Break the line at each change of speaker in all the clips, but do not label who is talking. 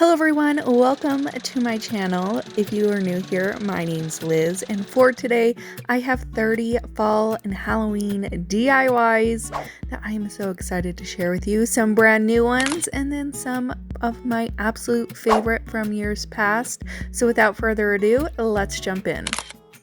Hello everyone, welcome to my channel. If you are new here, my name's Liz, and for today I have 30 fall and Halloween DIYs that I am so excited to share with you. Some brand new ones and then some of my absolute favorite from years past. So without further ado, let's jump in.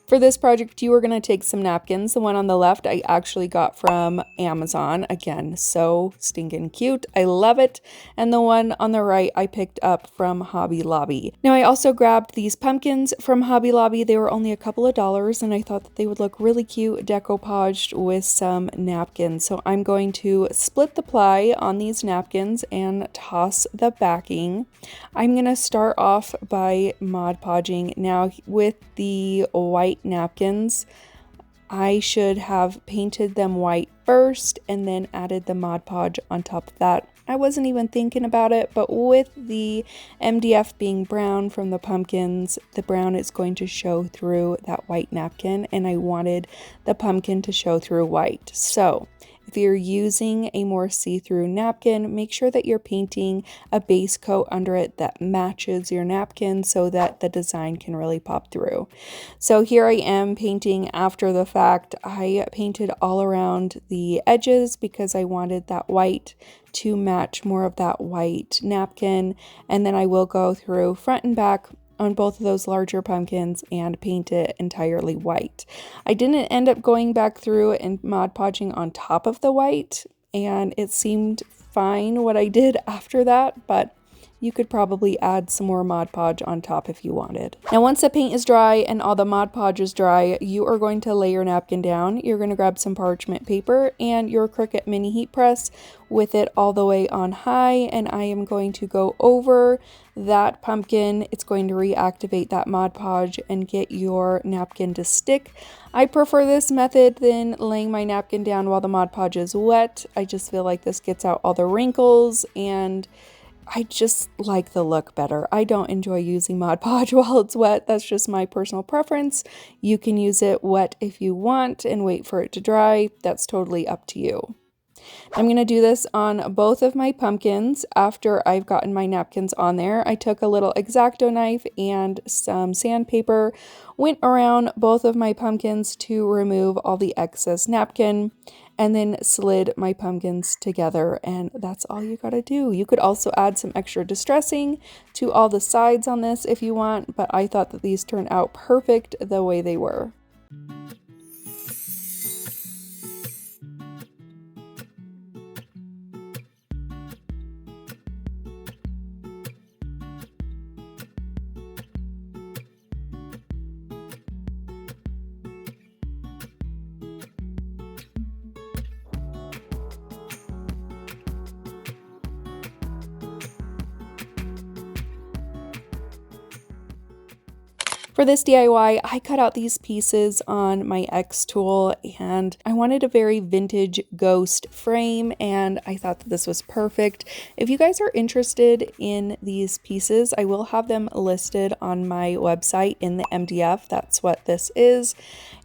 For this project, you are going to take some napkins. The one on the left I actually got from Amazon. Again, so stinking cute. I love it. And the one on the right I picked up from Hobby Lobby. Now I also grabbed these pumpkins from Hobby Lobby. They were only a couple of dollars and I thought that they would look really cute decoupaged with some napkins. So I'm going to split the ply on these napkins and toss the backing. I'm going to start off by Mod Podging. Now with the white napkins, I should have painted them white first and then added the Mod Podge on top of that. I wasn't even thinking about it, but with the MDF being brown from the pumpkins, the brown is going to show through that white napkin, and I wanted the pumpkin to show through white. So if you're using a more see-through napkin, make sure that you're painting a base coat under it that matches your napkin so that the design can really pop through. So here I am painting after the fact. I painted all around the edges because I wanted that white to match more of that white napkin, and then I will go through front and back on both of those larger pumpkins and paint it entirely white. I didn't end up going back through and Mod Podging on top of the white, and it seemed fine what I did after that, but you could probably add some more Mod Podge on top if you wanted. Now once the paint is dry and all the Mod Podge is dry, you are going to lay your napkin down. You're going to grab some parchment paper and your Cricut mini heat press with it all the way on high, and I am going to go over that pumpkin. It's going to reactivate that Mod Podge and get your napkin to stick. I prefer this method than laying my napkin down while the Mod Podge is wet. I just feel like this gets out all the wrinkles and I just like the look better. I don't enjoy using Mod Podge while it's wet. That's just my personal preference. You can use it wet if you want and wait for it to dry. That's totally up to you. I'm going to do this on both of my pumpkins. After I've gotten my napkins on there, I took a little X-Acto knife and some sandpaper, went around both of my pumpkins to remove all the excess napkin, and then slid my pumpkins together, and that's all you gotta do. You could also add some extra distressing to all the sides on this if you want, but I thought that these turned out perfect the way they were. For this DIY, I cut out these pieces on my X tool and I wanted a very vintage ghost frame, and I thought that this was perfect. If you guys are interested in these pieces, I will have them listed on my website in the MDF. That's what this is.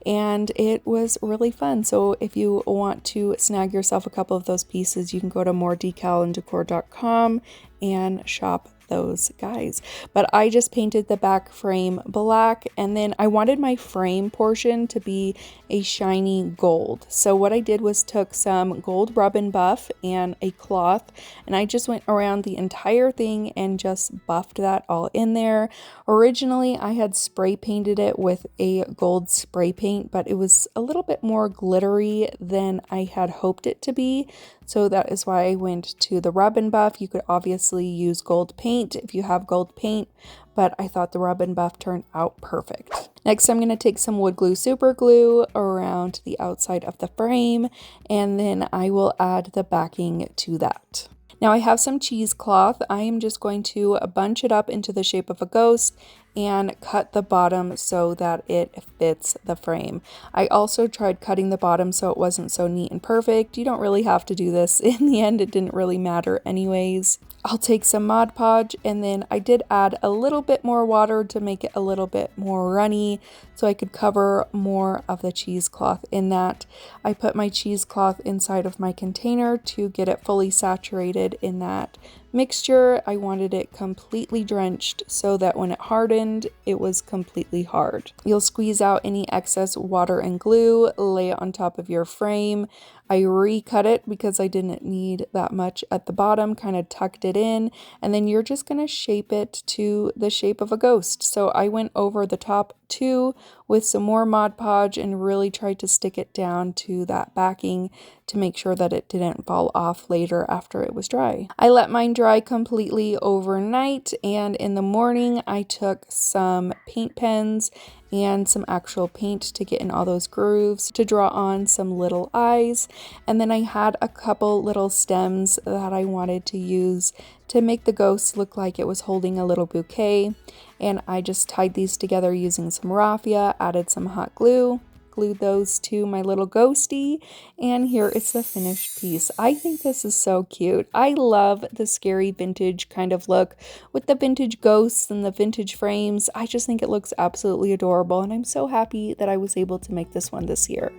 And it was really fun. So if you want to snag yourself a couple of those pieces, you can go to moredecalanddecor.com and shop those guys. But I just painted the back frame black, and then I wanted my frame portion to be a shiny gold. So what I did was took some gold rub and buff and a cloth, and I just went around the entire thing and just buffed that all in there. Originally I had spray painted it with a gold spray paint, but it was a little bit more glittery than I had hoped it to be. So that is why I went to the rub and buff. You could obviously use gold paint if you have gold paint, but I thought the rub and buff turned out perfect. Next, I'm going to take some wood glue super glue around the outside of the frame, and then I will add the backing to that. Now I have some cheesecloth. I am just going to bunch it up into the shape of a ghost and cut the bottom so that it fits the frame. I also tried cutting the bottom so it wasn't so neat and perfect. You don't really have to do this. In the end, it didn't really matter anyways. I'll take some Mod Podge, and then I did add a little bit more water to make it a little bit more runny so I could cover more of the cheesecloth in that. I put my cheesecloth inside of my container to get it fully saturated in that mixture. I wanted it completely drenched so that when it hardened, it was completely hard. You'll squeeze out any excess water and glue, lay it on top of your frame. I recut it because I didn't need that much at the bottom, kind of tucked it in, and then you're just going to shape it to the shape of a ghost. So I went over the top too with some more Mod Podge and really tried to stick it down to that backing to make sure that it didn't fall off later after it was dry. I let mine dry completely overnight, and in the morning I took some paint pens and some actual paint to get in all those grooves to draw on some little eyes. And then I had a couple little stems that I wanted to use to make the ghost look like it was holding a little bouquet. And I just tied these together using some raffia, added some hot glue, glued those to my little ghosty, and here is the finished piece. I think this is so cute. I love the scary vintage kind of look with the vintage ghosts and the vintage frames. I just think it looks absolutely adorable, and I'm so happy that I was able to make this one this year.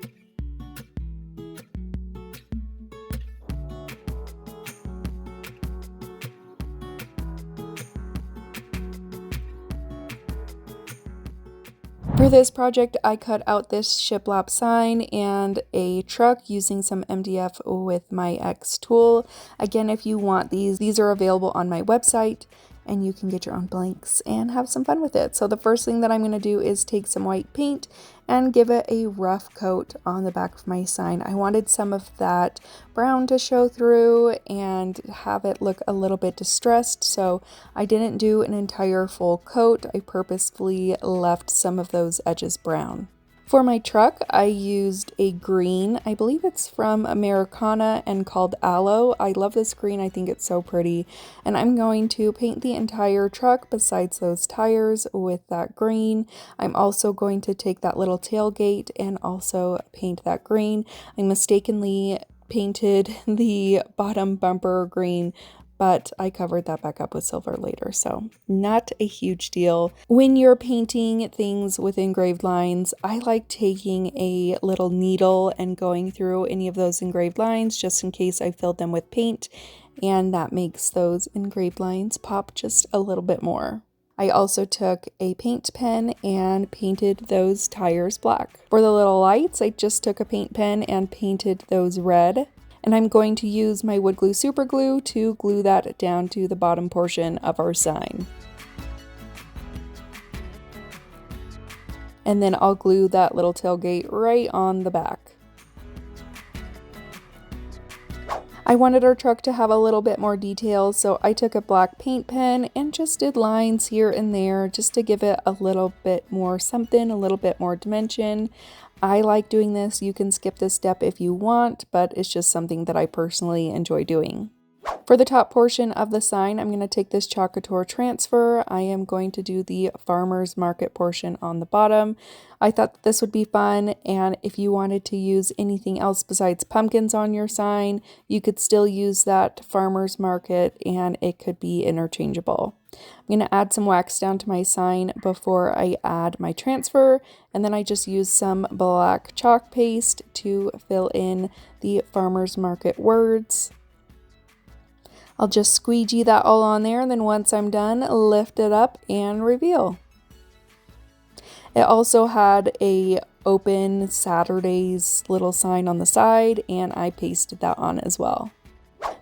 For this project, I cut out this Shiplap sign and a truck using some MDF with my X tool. Again, if you want these are available on my website, and you can get your own blanks and have some fun with it. So the first thing that I'm going to do is take some white paint and give it a rough coat on the back of my sign. I wanted some of that brown to show through and have it look a little bit distressed, so I didn't do an entire full coat. I purposefully left some of those edges brown. For my truck, I used a green. I believe it's from Americana and called Aloe. I love this green. I think it's so pretty. And I'm going to paint the entire truck besides those tires with that green. I'm also going to take that little tailgate and also paint that green. I mistakenly painted the bottom bumper green, but I covered that back up with silver later, so not a huge deal. When you're painting things with engraved lines, I like taking a little needle and going through any of those engraved lines just in case I filled them with paint, and that makes those engraved lines pop just a little bit more. I also took a paint pen and painted those tires black. For the little lights, I just took a paint pen and painted those red. And I'm going to use my wood glue super glue to glue that down to the bottom portion of our sign. And then I'll glue that little tailgate right on the back. I wanted our truck to have a little bit more detail, so I took a black paint pen and just did lines here and there just to give it a little bit more something, a little bit more dimension. I like doing this. You can skip this step if you want, but it's just something that I personally enjoy doing. For the top portion of the sign, I'm going to take this Couture transfer. I am going to do the farmer's market portion on the bottom. I thought that this would be fun, and if you wanted to use anything else besides pumpkins on your sign, you could still use that farmer's market and it could be interchangeable. I'm going to add some wax down to my sign before I add my transfer, and then I just use some black chalk paste to fill in the farmer's market words. I'll just squeegee that all on there, and then once I'm done, lift it up and reveal. It also had a open Saturdays little sign on the side, and I pasted that on as well.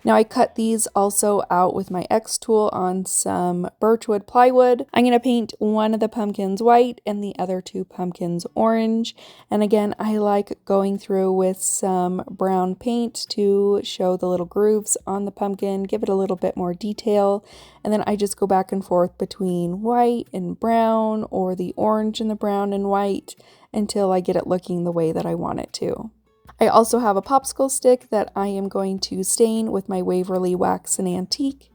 Now I cut these also out with my X tool on some birchwood plywood. I'm going to paint one of the pumpkins white and the other two pumpkins orange. And again, I like going through with some brown paint to show the little grooves on the pumpkin, give it a little bit more detail. And then I just go back and forth between white and brown or the orange and the brown and white until I get it looking the way that I want it to. I also have a popsicle stick that I am going to stain with my Waverly Wax and Antique.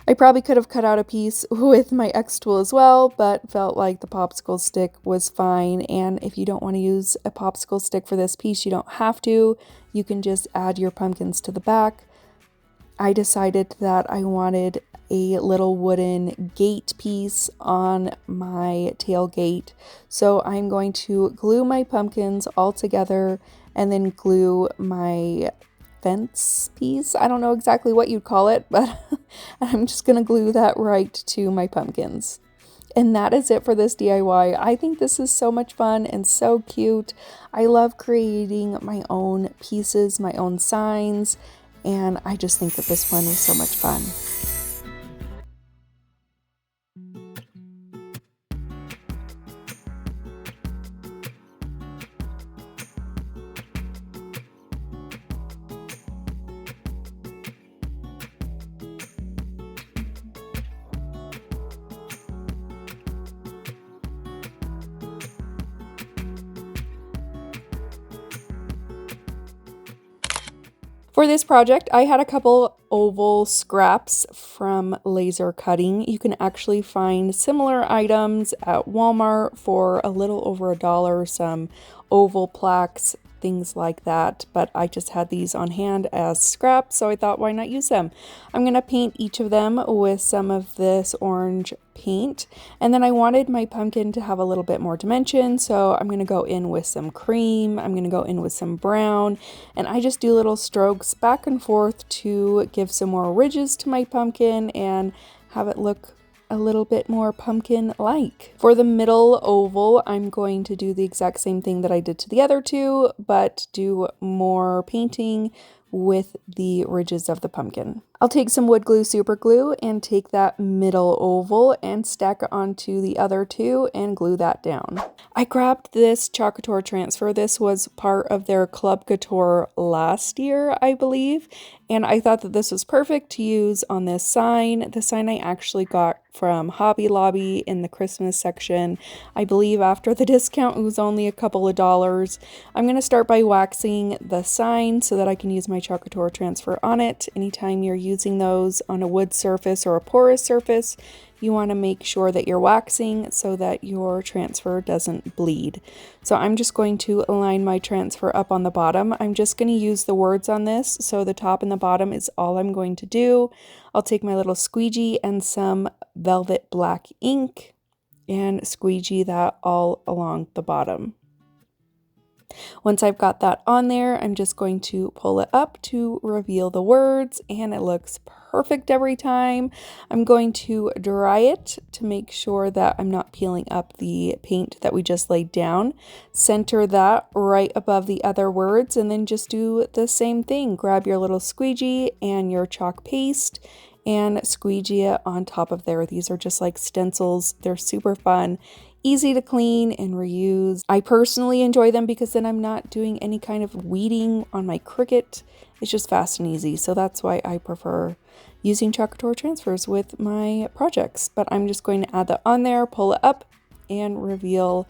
I probably could have cut out a piece with my X tool as well, but felt like the popsicle stick was fine. And if you don't want to use a popsicle stick for this piece, you don't have to. You can just add your pumpkins to the back. I decided that I wanted a little wooden gate piece on my tailgate. So I'm going to glue my pumpkins all together and then glue my fence piece. I don't know exactly what you'd call it, but I'm just gonna glue that right to my pumpkins. And that is it for this DIY. I think this is so much fun and so cute. I love creating my own pieces, my own signs, and I just think that this one was so much fun. For this project, I had a couple oval scraps from laser cutting. You can actually find similar items at Walmart for a little over $1, some oval plaques, things like that, but I just had these on hand as scraps, so I thought, why not use them? I'm going to paint each of them with some of this orange paint, and then I wanted my pumpkin to have a little bit more dimension, so I'm going to go in with some cream, I'm going to go in with some brown, and I just do little strokes back and forth to give some more ridges to my pumpkin and have it look a little bit more pumpkin-like. For the middle oval, I'm going to do the exact same thing that I did to the other two, but do more painting with the ridges of the pumpkin. I'll take some wood glue super glue and take that middle oval and stack it onto the other two and glue that down. I grabbed this Couture transfer. This was part of their Club Couture last year, I believe, and I thought that this was perfect to use on this sign. The sign I actually got from Hobby Lobby in the Christmas section. I believe after the discount it was only a couple of dollars. I'm going to start by waxing the sign so that I can use my Couture transfer on it. Anytime you're using those on a wood surface or a porous surface, you want to make sure that you're waxing so that your transfer doesn't bleed. So I'm just going to align my transfer up on the bottom. I'm just going to use the words on this, so the top and the bottom is all I'm going to do. I'll take my little squeegee and some velvet black ink and squeegee that all along the bottom. Once I've got that on there, I'm just going to pull it up to reveal the words, and it looks perfect every time. I'm going to dry it to make sure that I'm not peeling up the paint that we just laid down. Center that right above the other words, and then just do the same thing. Grab your little squeegee and your chalk paste and squeegee it on top of there. These are just like stencils. They're super fun. Easy to clean and reuse. I personally enjoy them because then I'm not doing any kind of weeding on my Cricut. It's just fast and easy. So that's why I prefer using Couture transfers with my projects. But I'm just going to add that on there, pull it up, and reveal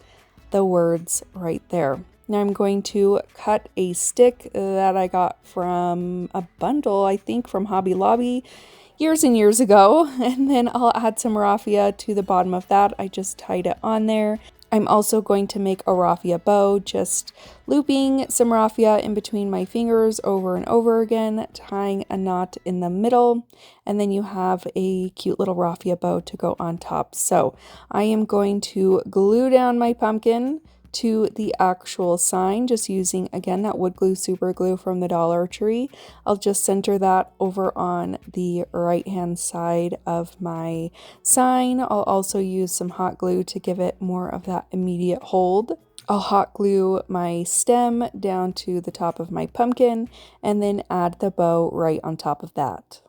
the words right there. Now I'm going to cut a stick that I got from a bundle, I think from Hobby Lobby, years and years ago, and then I'll add some raffia to the bottom of that. I just tied it on there. I'm also going to make a raffia bow, just looping some raffia in between my fingers over and over again, tying a knot in the middle, and then you have a cute little raffia bow to go on top. So I am going to glue down my pumpkin to the actual sign, just using again that wood glue super glue from the Dollar Tree. I'll just center that over on the right hand side of my sign. I'll also use some hot glue to give it more of that immediate hold. I'll hot glue my stem down to the top of my pumpkin and then add the bow right on top of that.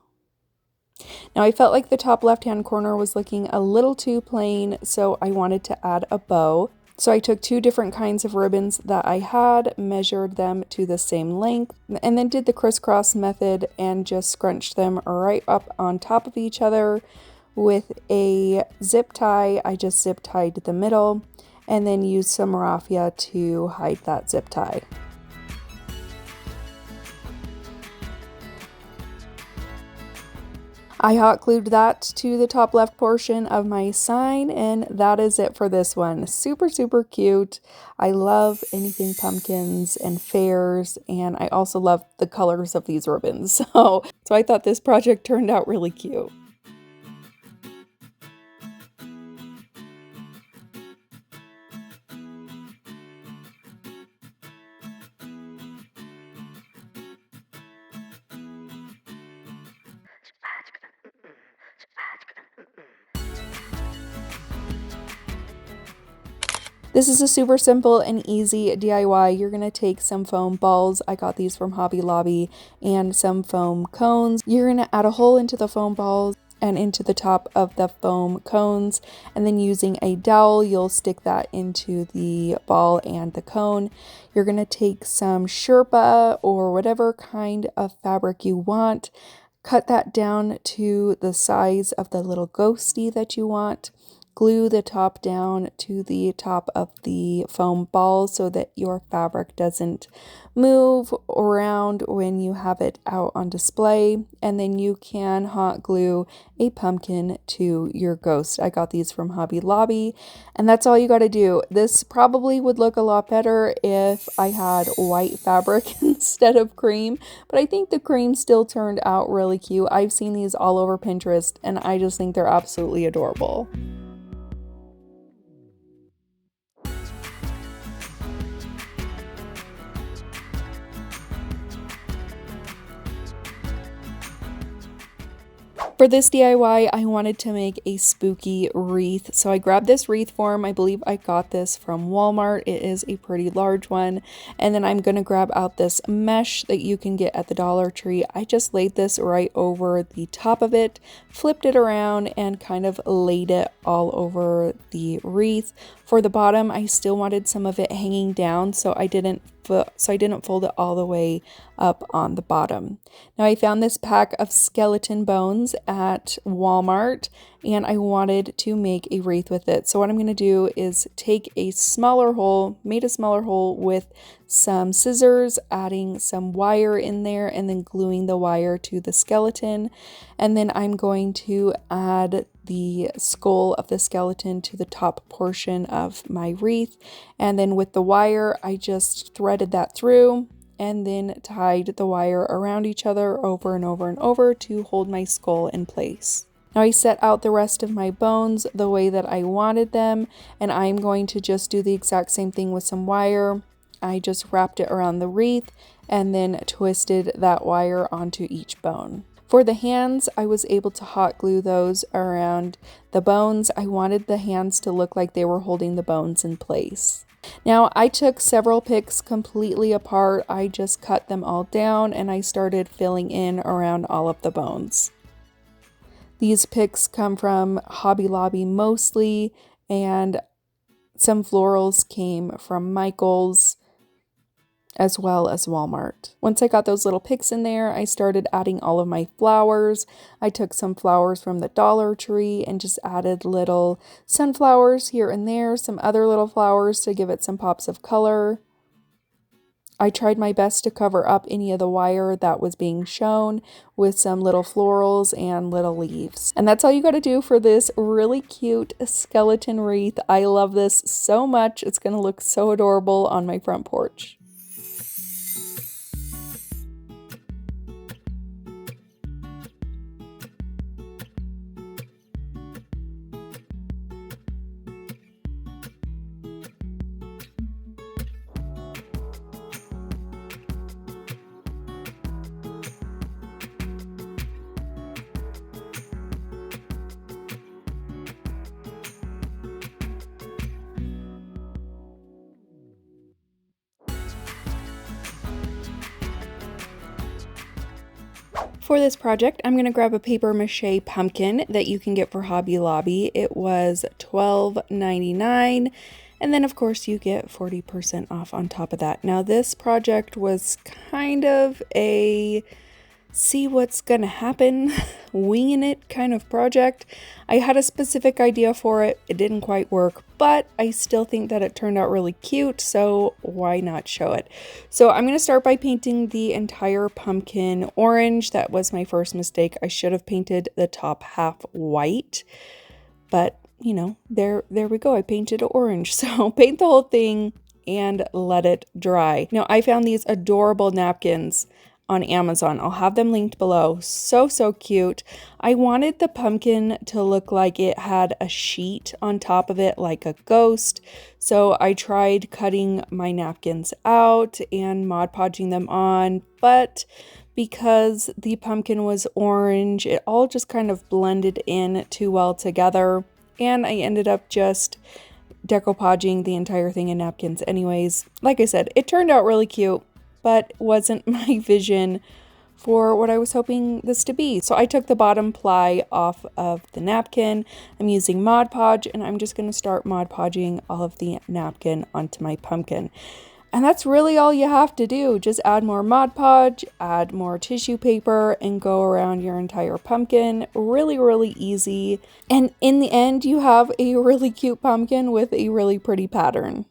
Now I felt like the top left hand corner was looking a little too plain, so I wanted to add a bow. So I took two different kinds of ribbons that I had, measured them to the same length, and then did the crisscross method and just scrunched them right up on top of each other with a zip tie. I just zip tied the middle and then used some raffia to hide that zip tie. I hot glued that to the top left portion of my sign, and that is it for this one. Super, super cute. I love anything pumpkins and fairs, and I also love the colors of these ribbons. So I thought this project turned out really cute. This is a super simple and easy DIY. You're going to take some foam balls. I got these from Hobby Lobby, and some foam cones. You're going to add a hole into the foam balls and into the top of the foam cones, and then using a dowel you'll stick that into the ball and the cone. You're going to take some Sherpa or whatever kind of fabric you want, cut that down to the size of the little ghosty that you want. Glue the top down to the top of the foam ball so that your fabric doesn't move around when you have it out on display. And then you can hot glue a pumpkin to your ghost. I got these from Hobby Lobby, and that's all you got to do. This probably would look a lot better if I had white fabric instead of cream, but I think the cream still turned out really cute. I've seen these all over Pinterest, and I just think they're absolutely adorable. For this DIY, I wanted to make a spooky wreath. So I grabbed this wreath form. I believe I got this from Walmart. It is a pretty large one. And then I'm going to grab out this mesh that you can get at the Dollar Tree. I just laid this right over the top of it, flipped it around, and kind of laid it all over the wreath. For the bottom, I still wanted some of it hanging down, so I didn't fold it all the way up on the bottom. Now I found this pack of skeleton bones at Walmart, and I wanted to make a wreath with it. So what I'm going to do is take a smaller hole, made a smaller hole with some scissors, adding some wire in there, and then gluing the wire to the skeleton. And then I'm going to add the skull of the skeleton to the top portion of my wreath. And then with the wire, I just threaded that through and then tied the wire around each other over and over and over to hold my skull in place. Now I set out the rest of my bones the way that I wanted them, and I'm going to just do the exact same thing with some wire. I just wrapped it around the wreath and then twisted that wire onto each bone. For the hands, I was able to hot glue those around the bones. I wanted the hands to look like they were holding the bones in place. Now, I took several picks completely apart. I just cut them all down and I started filling in around all of the bones. These picks come from Hobby Lobby mostly, and some florals came from Michael's, as well as Walmart. Once I got those little picks in there, I started adding all of my flowers. I took some flowers from the Dollar Tree and just added little sunflowers here and there, some other little flowers to give it some pops of color. I tried my best to cover up any of the wire that was being shown with some little florals and little leaves. And that's all you got to do for this really cute skeleton wreath. I love this so much. It's going to look so adorable on my front porch. For this project, I'm going to grab a paper mache pumpkin that you can get for Hobby Lobby. It was $12.99, and then of course you get 40% off on top of that. Now this project was kind of a see what's gonna happen, winging it kind of project. I had a specific idea for it. It didn't quite work, but I still think that it turned out really cute, so why not show it? So I'm gonna start by painting the entire pumpkin orange. That was my first mistake. I should have painted the top half white, but you know, there we go. I painted it orange. So paint the whole thing and let it dry. Now I found these adorable napkins on Amazon. I'll have them linked below. So cute. I wanted the pumpkin to look like it had a sheet on top of it, like a ghost. So I tried cutting my napkins out and Mod Podging them on, but because the pumpkin was orange, it all just kind of blended in too well together, and I ended up just decoupaging the entire thing in napkins anyways. Like I said, it turned out really cute, but wasn't my vision for what I was hoping this to be. So I took the bottom ply off of the napkin. I'm using Mod Podge, and I'm just going to start Mod Podging all of the napkin onto my pumpkin. And that's really all you have to do. Just add more Mod Podge, add more tissue paper, and go around your entire pumpkin. Really, really easy. And in the end, you have a really cute pumpkin with a really pretty pattern.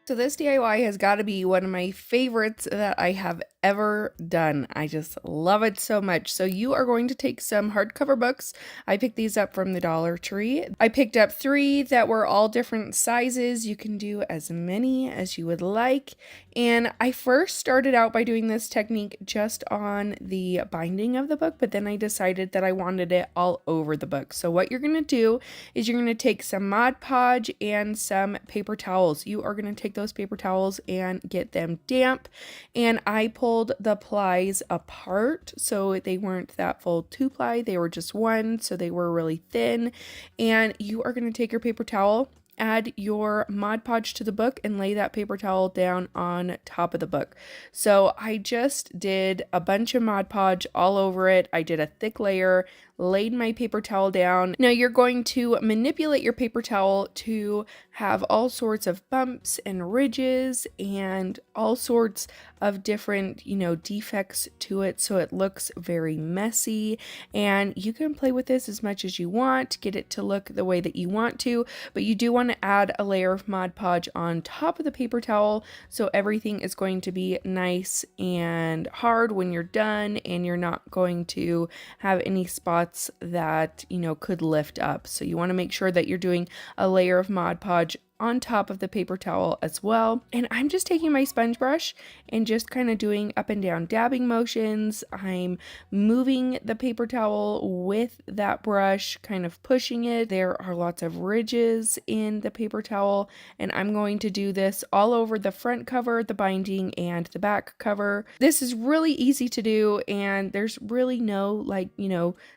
So this DIY has got to be one of my favorites that I have ever done. I just love it so much. So you are going to take some hardcover books. I picked these up from the Dollar Tree. I picked up 3 that were all different sizes. You can do as many as you would like. And I first started out by doing this technique just on the binding of the book, but then I decided that I wanted it all over the book. So what you're going to do is you're going to take some Mod Podge and some paper towels. You are going to take those paper towels and get them damp. And I pulled the plies apart so they weren't that full 2-ply, they were just 1, so they were really thin. And you are going to take your paper towel, add your Mod Podge to the book, and lay that paper towel down on top of the book. So I just did a bunch of Mod Podge all over it. I did a thick layer, laid my paper towel down. Now you're going to manipulate your paper towel to have all sorts of bumps and ridges and all sorts of different, defects to it, so it looks very messy. And you can play with this as much as you want, get it to look the way that you want to, but you do want to add a layer of Mod Podge on top of the paper towel so everything is going to be nice and hard when you're done, and you're not going to have any spots that could lift up. So you want to make sure that you're doing a layer of Mod Podge on top of the paper towel as well. And I'm just taking my sponge brush and just kind of doing up and down dabbing motions. I'm moving the paper towel with that brush, kind of pushing it. There are lots of ridges in the paper towel, and I'm going to do this all over the front cover, the binding, and the back cover. This is really easy to do, and there's really no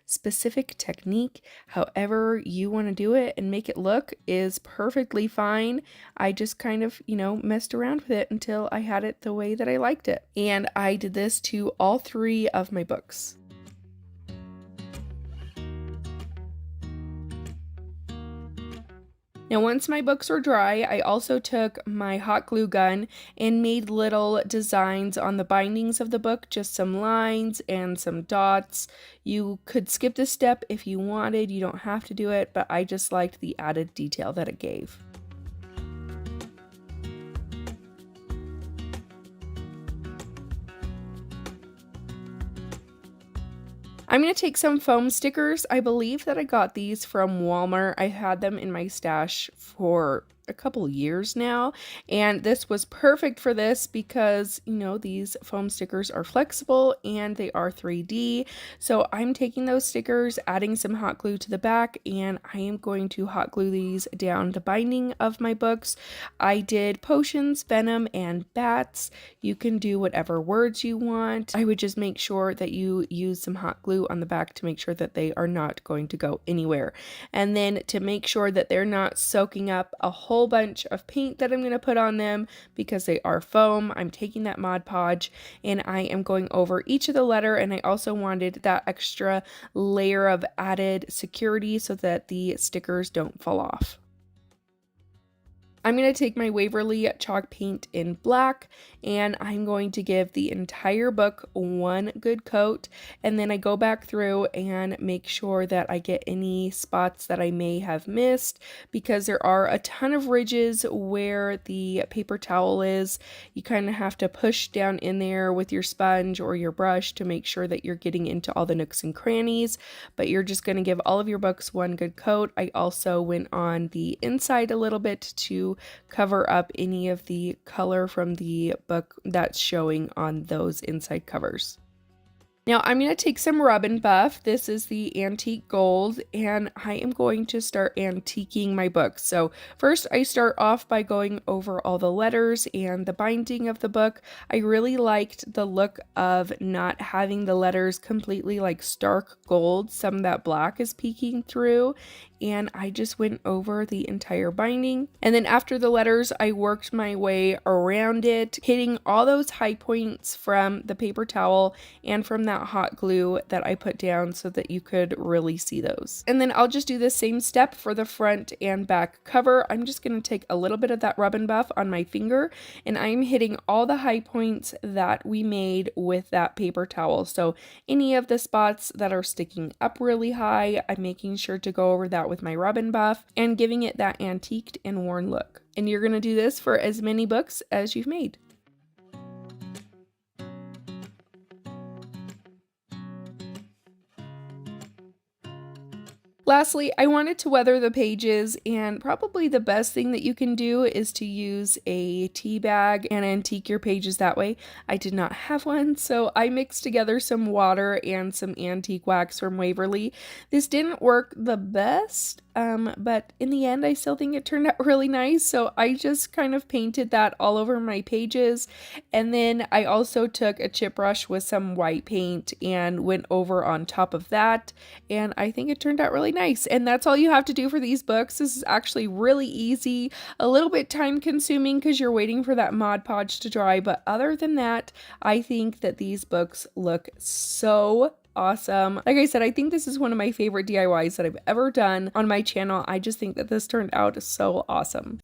specific technique. However you want to do it and make it look is perfectly fine. I just kind of, messed around with it until I had it the way that I liked it. And I did this to all 3 of my books. Now, once my books were dry, I also took my hot glue gun and made little designs on the bindings of the book, just some lines and some dots. You could skip this step if you wanted, you don't have to do it, but I just liked the added detail that it gave. I'm going to take some foam stickers. I believe that I got these from Walmart. I had them in my stash for a couple years now, and this was perfect for this because these foam stickers are flexible and they are 3D. So I'm taking those stickers, adding some hot glue to the back, and I am going to hot glue these down the binding of my books. I did potions, venom, and bats. You can do whatever words you want. I would just make sure that you use some hot glue on the back to make sure that they are not going to go anywhere, and then to make sure that they're not soaking up a whole bunch of paint that I'm going to put on them because they are foam. I'm taking that Mod Podge and I am going over each of the letter, and I also wanted that extra layer of added security so that the stickers don't fall off. I'm going to take my Waverly chalk paint in black, and I'm going to give the entire book one good coat, and then I go back through and make sure that I get any spots that I may have missed, because there are a ton of ridges where the paper towel is. You kind of have to push down in there with your sponge or your brush to make sure that you're getting into all the nooks and crannies, but you're just going to give all of your books one good coat. I also went on the inside a little bit to cover up any of the color from the book that's showing on those inside covers. Now I'm going to take some Rub and Buff. This is the antique gold, and I am going to start antiquing my book. So first I start off by going over all the letters and the binding of the book. I really liked the look of not having the letters completely like stark gold. Some of that black is peeking through, and I just went over the entire binding. And then after the letters, I worked my way around it, hitting all those high points from the paper towel and from that hot glue that I put down so that you could really see those. And then I'll just do the same step for the front and back cover. I'm just going to take a little bit of that Rub and Buff on my finger, and I'm hitting all the high points that we made with that paper towel. So any of the spots that are sticking up really high, I'm making sure to go over that with my Rub and Buff and giving it that antiqued and worn look. And you're going to do this for as many books as you've made. Lastly, I wanted to weather the pages, and probably the best thing that you can do is to use a tea bag and antique your pages that way. I did not have one, so I mixed together some water and some antique wax from Waverly. This didn't work the best, but in the end I still think it turned out really nice, so I just kind of painted that all over my pages. And then I also took a chip brush with some white paint and went over on top of that, and I think it turned out really nice. And that's all you have to do for these books. This is actually really easy, a little bit time consuming because you're waiting for that Mod Podge to dry, but other than that, I think that these books look so awesome. Like I said, I think this is one of my favorite DIYs that I've ever done on my channel. I just think that this turned out so awesome.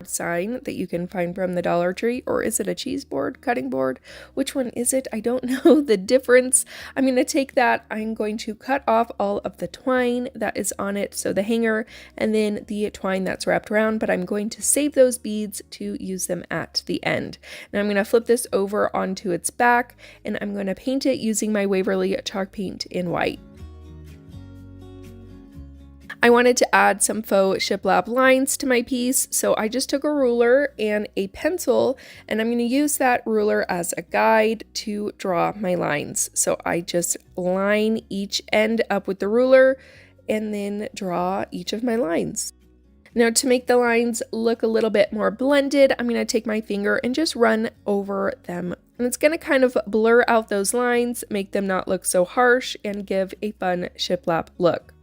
Sign that you can find from the Dollar Tree, or is it a cheese board, cutting board? Which one is it? I don't know the difference. I'm going to take that. I'm going to cut off all of the twine that is on it, so the hanger and then the twine that's wrapped around, but I'm going to save those beads to use them at the end. Now I'm going to flip this over onto its back, and I'm going to paint it using my Waverly chalk paint in white. I wanted to add some faux shiplap lines to my piece, so I just took a ruler and a pencil, and I'm going to use that ruler as a guide to draw my lines. So I just line each end up with the ruler and then draw each of my lines. Now to make the lines look a little bit more blended, I'm going to take my finger and just run over them. And it's going to kind of blur out those lines, make them not look so harsh, and give a fun shiplap look.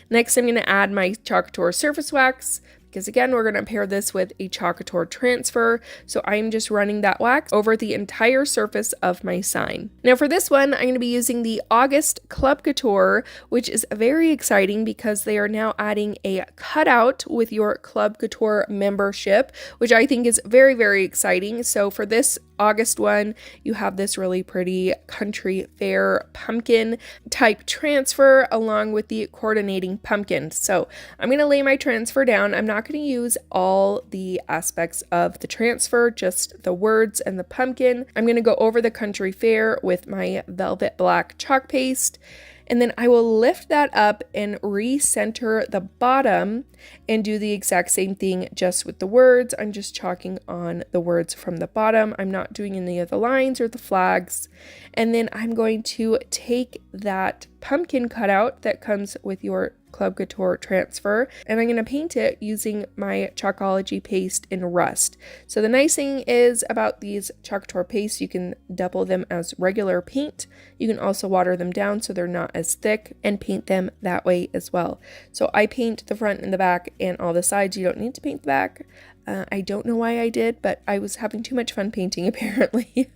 Next, I'm going to add my Chalk Couture surface wax, because again, we're going to pair this with a Chalk Couture transfer. So I'm just running that wax over the entire surface of my sign. Now for this one, I'm going to be using the August Club Couture, which is very exciting because they are now adding a cutout with your Club Couture membership, which I think is very, very exciting. So for this August one, you have this really pretty country fair pumpkin type transfer along with the coordinating pumpkin. So I'm going to lay my transfer down. I'm not going to use all the aspects of the transfer, just the words and the pumpkin. I'm going to go over the country fair with my velvet black chalk paste. And then I will lift that up and recenter the bottom and do the exact same thing just with the words. I'm just chalking on the words from the bottom. I'm not doing any of the lines or the flags. And then I'm going to take that pumpkin cutout that comes with your Club Couture transfer, and I'm going to paint it using my Chalkology paste in Rust. So the nice thing is about these Chalk Couture pastes, you can double them as regular paint. You can also water them down so they're not as thick and paint them that way as well. So I paint the front and the back and all the sides. You don't need to paint the back. I don't know why I did, but I was having too much fun painting apparently.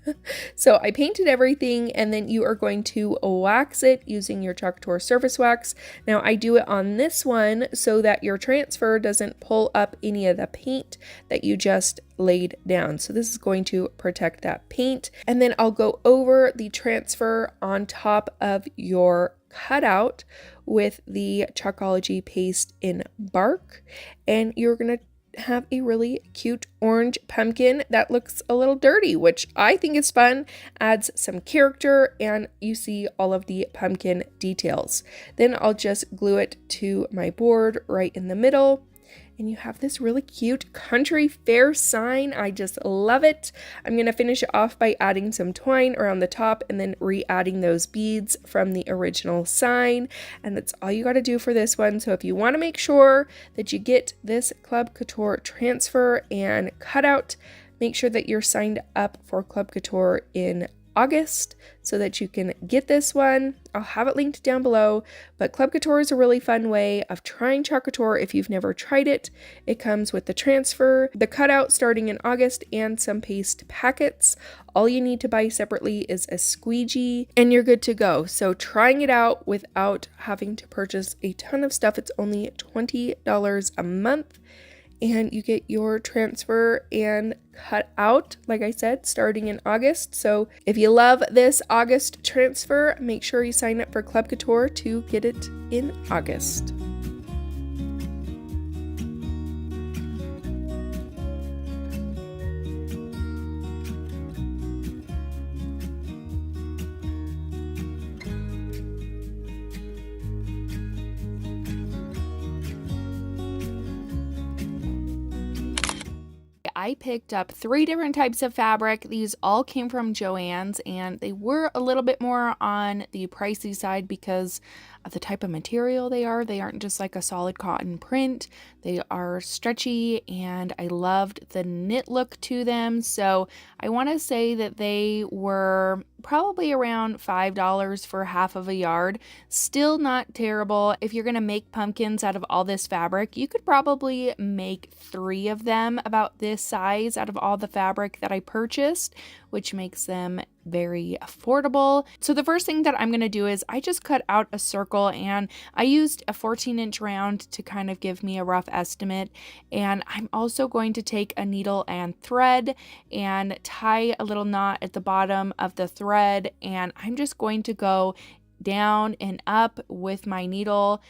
So I painted everything, and then you are going to wax it using your Chalk Couture surface wax. Now I do it on this one so that your transfer doesn't pull up any of the paint that you just laid down. So this is going to protect that paint. And then I'll go over the transfer on top of your cutout with the Chalkology paste in bark, and you're going to have a really cute orange pumpkin that looks a little dirty, which I think is fun, adds some character, and you see all of the pumpkin details. Then I'll just glue it to my board right in the middle. And you have this really cute country fair sign. I just love it. I'm going to finish it off by adding some twine around the top and then re-adding those beads from the original sign. And that's all you got to do for this one. So if you want to make sure that you get this Club Couture transfer and cutout, make sure that you're signed up for Club Couture in August so that you can get this one. I'll have it linked down below, but Club Couture is a really fun way of trying Chalk Couture if you've never tried it. It comes with the transfer, the cutout starting in August, and some paste packets. All you need to buy separately is a squeegee and you're good to go. So trying it out without having to purchase a ton of stuff, it's only $20 a month. And you get your transfer and cut out, like I said, starting in August. So if you love this August transfer, make sure you sign up for Club Couture to get it in August. I picked up 3 different types of fabric. These all came from Joann's and they were a little bit more on the pricey side because of the type of material they are. They aren't just like a solid cotton print. They are stretchy and I loved the knit look to them. So I want to say that they were probably around $5 for half of a yard. Still not terrible. If you're going to make pumpkins out of all this fabric, you could probably make 3 of them about this size out of all the fabric that I purchased, which makes them very affordable. So the first thing that I'm going to do is I just cut out a circle and I used a 14-inch round to kind of give me a rough estimate. And I'm also going to take a needle and thread and tie a little knot at the bottom of the thread. And I'm just going to go down and up with my needle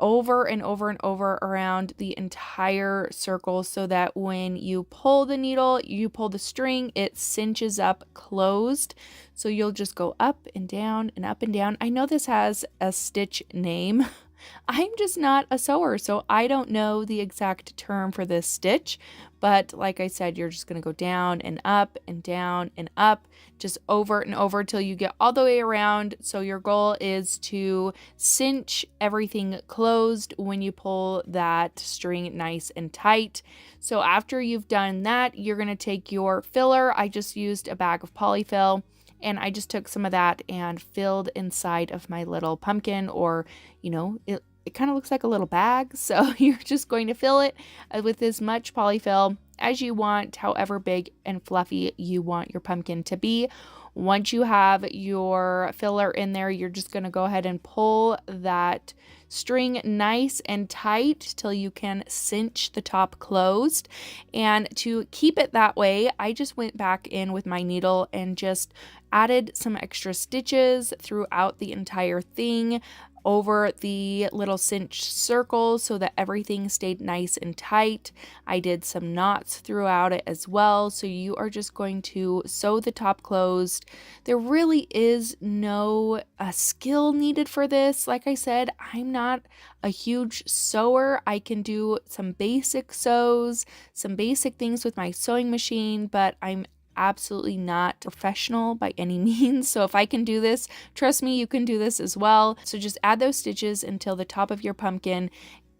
over and over and over around the entire circle so that when you pull the needle, you pull the string, it cinches up closed. So you'll just go up and down and up and down. I know this has a stitch name. I'm just not a sewer, so I don't know the exact term for this stitch. But like I said, you're just going to go down and up and down and up, just over and over till you get all the way around. So your goal is to cinch everything closed when you pull that string nice and tight. So after you've done that, you're going to take your filler. I just used a bag of polyfill. And I just took some of that and filled inside of my little pumpkin, or, you know, it kind of looks like a little bag. So you're just going to fill it with as much polyfill as you want, however big and fluffy you want your pumpkin to be. Once you have your filler in there, you're just going to go ahead and pull that string nice and tight till you can cinch the top closed. And to keep it that way, I just went back in with my needle and just added some extra stitches throughout the entire thing over the little cinch circles so that everything stayed nice and tight. I did some knots throughout it as well. So you are just going to sew the top closed. There really is no skill needed for this. Like I said, I'm not a huge sewer. I can do some basic sews, some basic things with my sewing machine, but I'm absolutely not professional by any means. So if I can do this, trust me, you can do this as well. So just add those stitches until the top of your pumpkin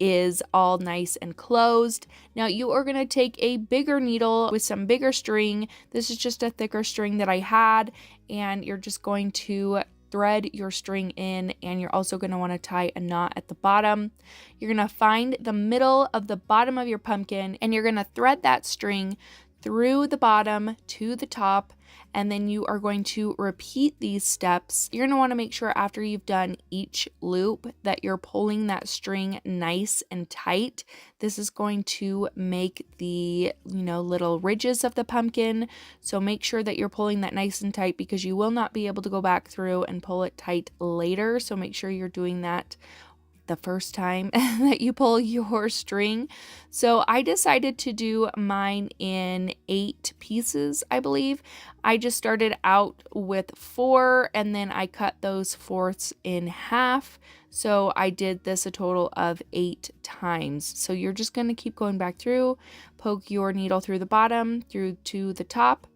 is all nice and closed. Now you are going to take a bigger needle with some bigger string. This is just a thicker string that I had, and you're just going to thread your string in, and you're also going to want to tie a knot at the bottom. You're going to find the middle of the bottom of your pumpkin, and you're going to thread that string through the bottom to the top, and then you are going to repeat these steps. You're going to want to make sure after you've done each loop that you're pulling that string nice and tight. This is going to make the, little ridges of the pumpkin. So make sure that you're pulling that nice and tight because you will not be able to go back through and pull it tight later. So make sure you're doing that the first time that you pull your string. So I decided to do mine in 8 pieces, I believe. I just started out with 4 and then I cut those fourths in half. So I did this a total of 8 times. So you're just going to keep going back through, poke your needle through the bottom, through to the top,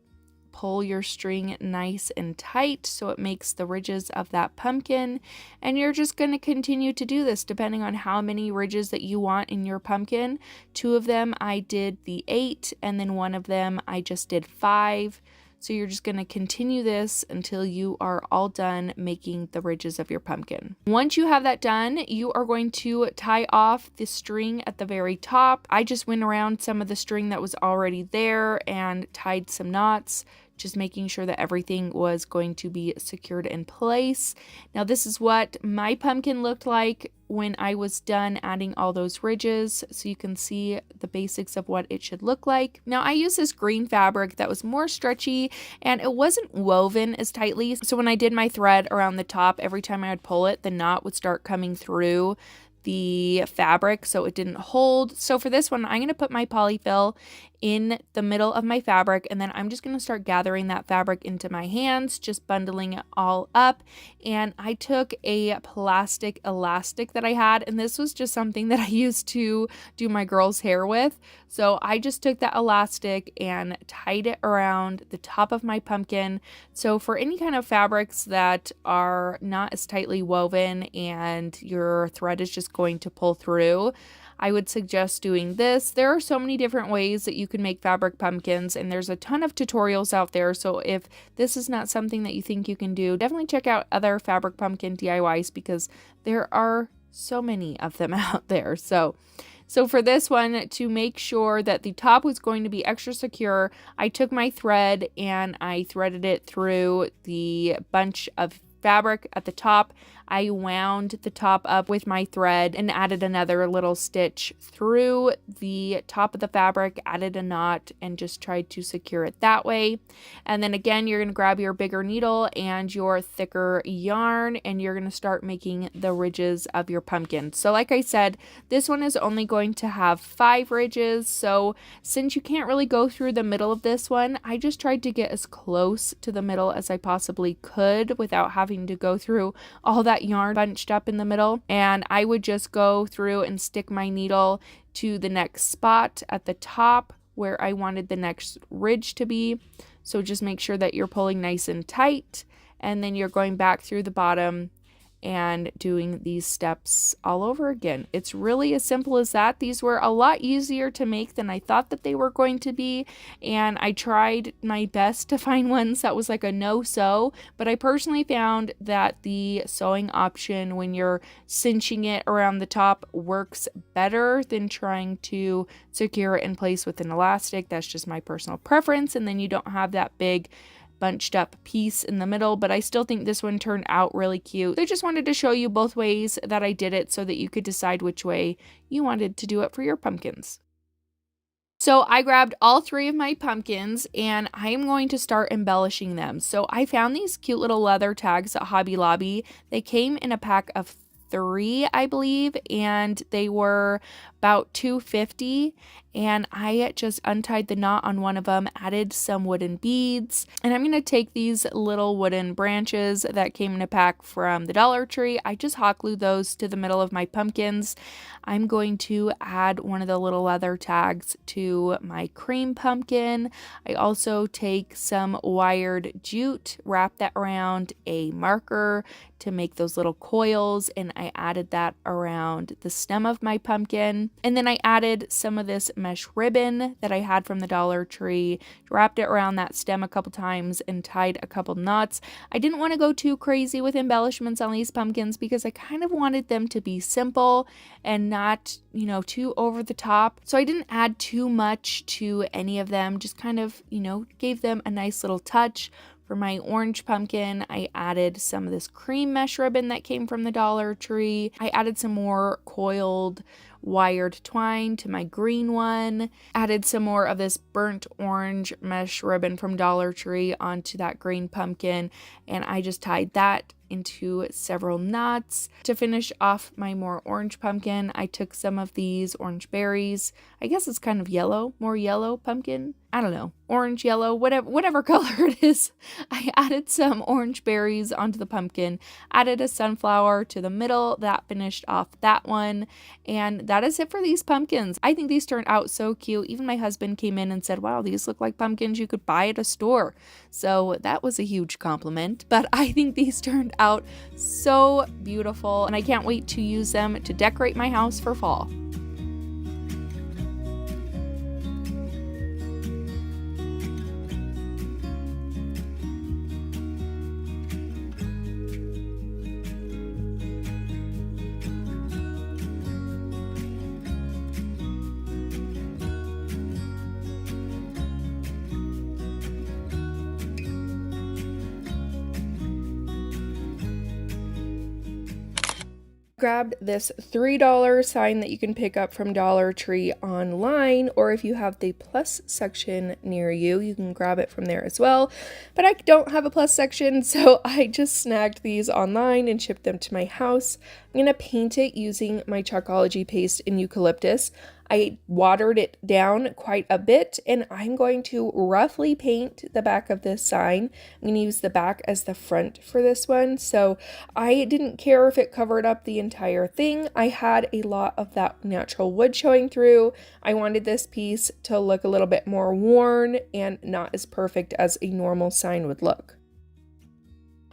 pull your string nice and tight so it makes the ridges of that pumpkin, and you're just going to continue to do this depending on how many ridges that you want in your pumpkin. 2 of them I did the 8 and then 1 of them I just did 5. So you're just going to continue this until you are all done making the ridges of your pumpkin. Once you have that done, you are going to tie off the string at the very top. I just went around some of the string that was already there and tied some knots, just making sure that everything was going to be secured in place. Now this is what my pumpkin looked like when I was done adding all those ridges, so you can see the basics of what it should look like. Now I used this green fabric that was more stretchy and it wasn't woven as tightly, so when I did my thread around the top, every time I would pull it, the knot would start coming through the fabric, so it didn't hold. So for this one, I'm going to put my polyfill in the middle of my fabric, and then I'm just going to start gathering that fabric into my hands, just bundling it all up. And I took a plastic elastic that I had, and this was just something that I used to do my girls' hair with. So I just took that elastic and tied it around the top of my pumpkin. So for any kind of fabrics that are not as tightly woven and your thread is just going to pull through, I would suggest doing this. There are so many different ways that you can make fabric pumpkins, and there's a ton of tutorials out there. So if this is not something that you think you can do, definitely check out other fabric pumpkin DIYs because there are so many of them out there. So for this one, to make sure that the top was going to be extra secure, I took my thread and I threaded it through the bunch of fabric at the top. I wound the top up with my thread and added another little stitch through the top of the fabric, added a knot, and just tried to secure it that way. And then again, you're going to grab your bigger needle and your thicker yarn, and you're going to start making the ridges of your pumpkin. So like I said, this one is only going to have 5 ridges. So since you can't really go through the middle of this one, I just tried to get as close to the middle as I possibly could without having to go through all that yarn bunched up in the middle. And I would just go through and stick my needle to the next spot at the top where I wanted the next ridge to be. So just make sure that you're pulling nice and tight, and then you're going back through the bottom and doing these steps all over again. It's really as simple as that. These were a lot easier to make than I thought that they were going to be, and I tried my best to find ones that was like a no-sew, but I personally found that the sewing option when you're cinching it around the top works better than trying to secure it in place with an elastic. That's just my personal preference, and then you don't have that big bunched up piece in the middle, but I still think this one turned out really cute. I just wanted to show you both ways that I did it so that you could decide which way you wanted to do it for your pumpkins. So I grabbed all 3 of my pumpkins and I am going to start embellishing them. So I found these cute little leather tags at Hobby Lobby. They came in a pack of 3, I believe, and they were about $2.50, and I just untied the knot on one of them, added some wooden beads, and I'm going to take these little wooden branches that came in a pack from the Dollar Tree. I just hot glued those to the middle of my pumpkins. I'm going to add one of the little leather tags to my cream pumpkin. I also take some wired jute, wrap that around a marker to make those little coils, and I added that around the stem of my pumpkin. And then I added some of this mesh ribbon that I had from the Dollar Tree, wrapped it around that stem a couple times and tied a couple knots. I didn't want to go too crazy with embellishments on these pumpkins because I kind of wanted them to be simple and not, too over the top. So I didn't add too much to any of them, just kind of, gave them a nice little touch. For my orange pumpkin, I added some of this cream mesh ribbon that came from the Dollar Tree. I added some more coiled wired twine to my green one, added some more of this burnt orange mesh ribbon from Dollar Tree onto that green pumpkin, and I just tied that into several knots. To finish off my more orange pumpkin, I took some of these orange berries. I guess it's kind of yellow, more yellow pumpkin. I don't know, orange, yellow, whatever color it is. I added some orange berries onto the pumpkin, added a sunflower to the middle. That finished off that one. And that is it for these pumpkins. I think these turned out so cute. Even my husband came in and said, wow, these look like pumpkins you could buy at a store. So that was a huge compliment. But I think these turned out so beautiful, and I can't wait to use them to decorate my house for fall. Grabbed this $3 sign that you can pick up from Dollar Tree online, or if you have the plus section near you, you can grab it from there as well. But I don't have a plus section, so I just snagged these online and shipped them to my house. I'm going to paint it using my Chalkology paste in eucalyptus. I watered it down quite a bit, and I'm going to roughly paint the back of this sign. I'm going to use the back as the front for this one, so I didn't care if it covered up the entire thing. I had a lot of that natural wood showing through. I wanted this piece to look a little bit more worn and not as perfect as a normal sign would look.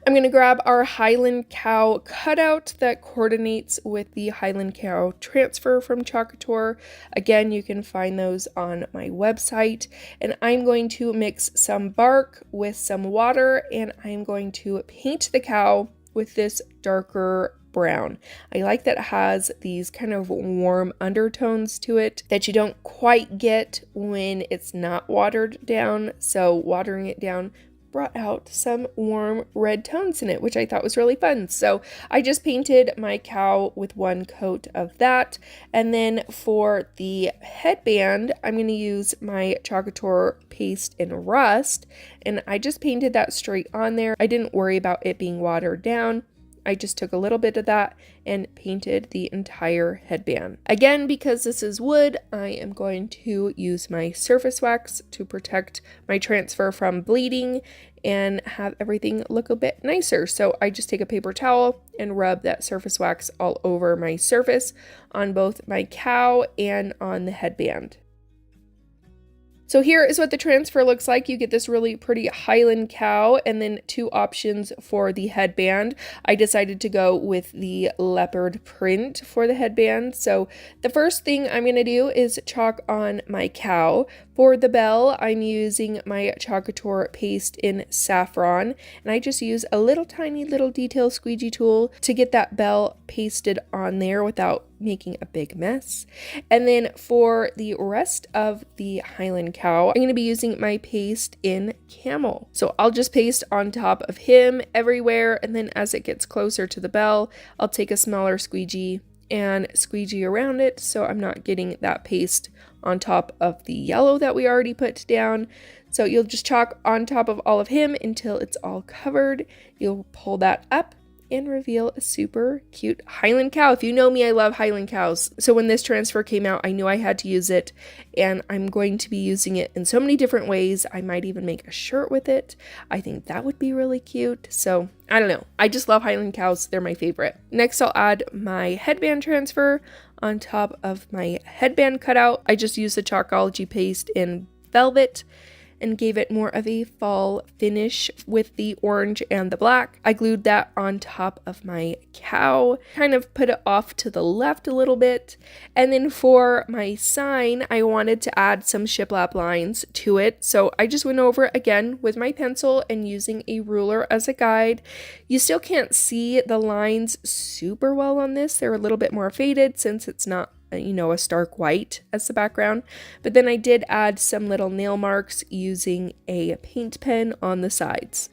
I'm going to grab our Highland Cow cutout that coordinates with the Highland Cow transfer from Couture. Again, you can find those on my website. And I'm going to mix some bark with some water, and I'm going to paint the cow with this darker brown. I like that it has these kind of warm undertones to it that you don't quite get when it's not watered down. So watering it down brought out some warm red tones in it, which I thought was really fun. So I just painted my cow with one coat of that. And then for the headband, I'm going to use my Couture paste in rust. And I just painted that straight on there. I didn't worry about it being watered down. I just took a little bit of that and painted the entire headband. Again, because this is wood, I am going to use my surface wax to protect my transfer from bleeding and have everything look a bit nicer. So I just take a paper towel and rub that surface wax all over my surface on both my cow and on the headband. So here is what the transfer looks like. You get this really pretty Highland cow and then two options for the headband. I decided to go with the leopard print for the headband. So the first thing I'm going to do is chalk on my cow. For the bell, I'm using my Couture paste in saffron, and I just use a little tiny little detail squeegee tool to get that bell pasted on there without making a big mess. And then for the rest of the Highland cow, I'm going to be using my paste in camel. So I'll just paste on top of him everywhere, and then as it gets closer to the bell, I'll take a smaller squeegee and squeegee around it so I'm not getting that paste on top of the yellow that we already put down. So you'll just chalk on top of all of him until it's all covered. You'll pull that up and reveal a super cute Highland cow. If you know me, I love Highland cows. So when this transfer came out, I knew I had to use it, and I'm going to be using it in so many different ways. I might even make a shirt with it. I think that would be really cute. So I don't know. I just love Highland cows. They're my favorite. Next, I'll add my headband transfer on top of my headband cutout. I just used the Chalkology paste in velvet and gave it more of a fall finish with the orange and the black. I glued that on top of my cow, kind of put it off to the left a little bit. And then for my sign, I wanted to add some shiplap lines to it. So I just went over it again with my pencil and using a ruler as a guide. You still can't see the lines super well on this. They're a little bit more faded since it's not a stark white as the background. But then I did add some little nail marks using a paint pen on the sides.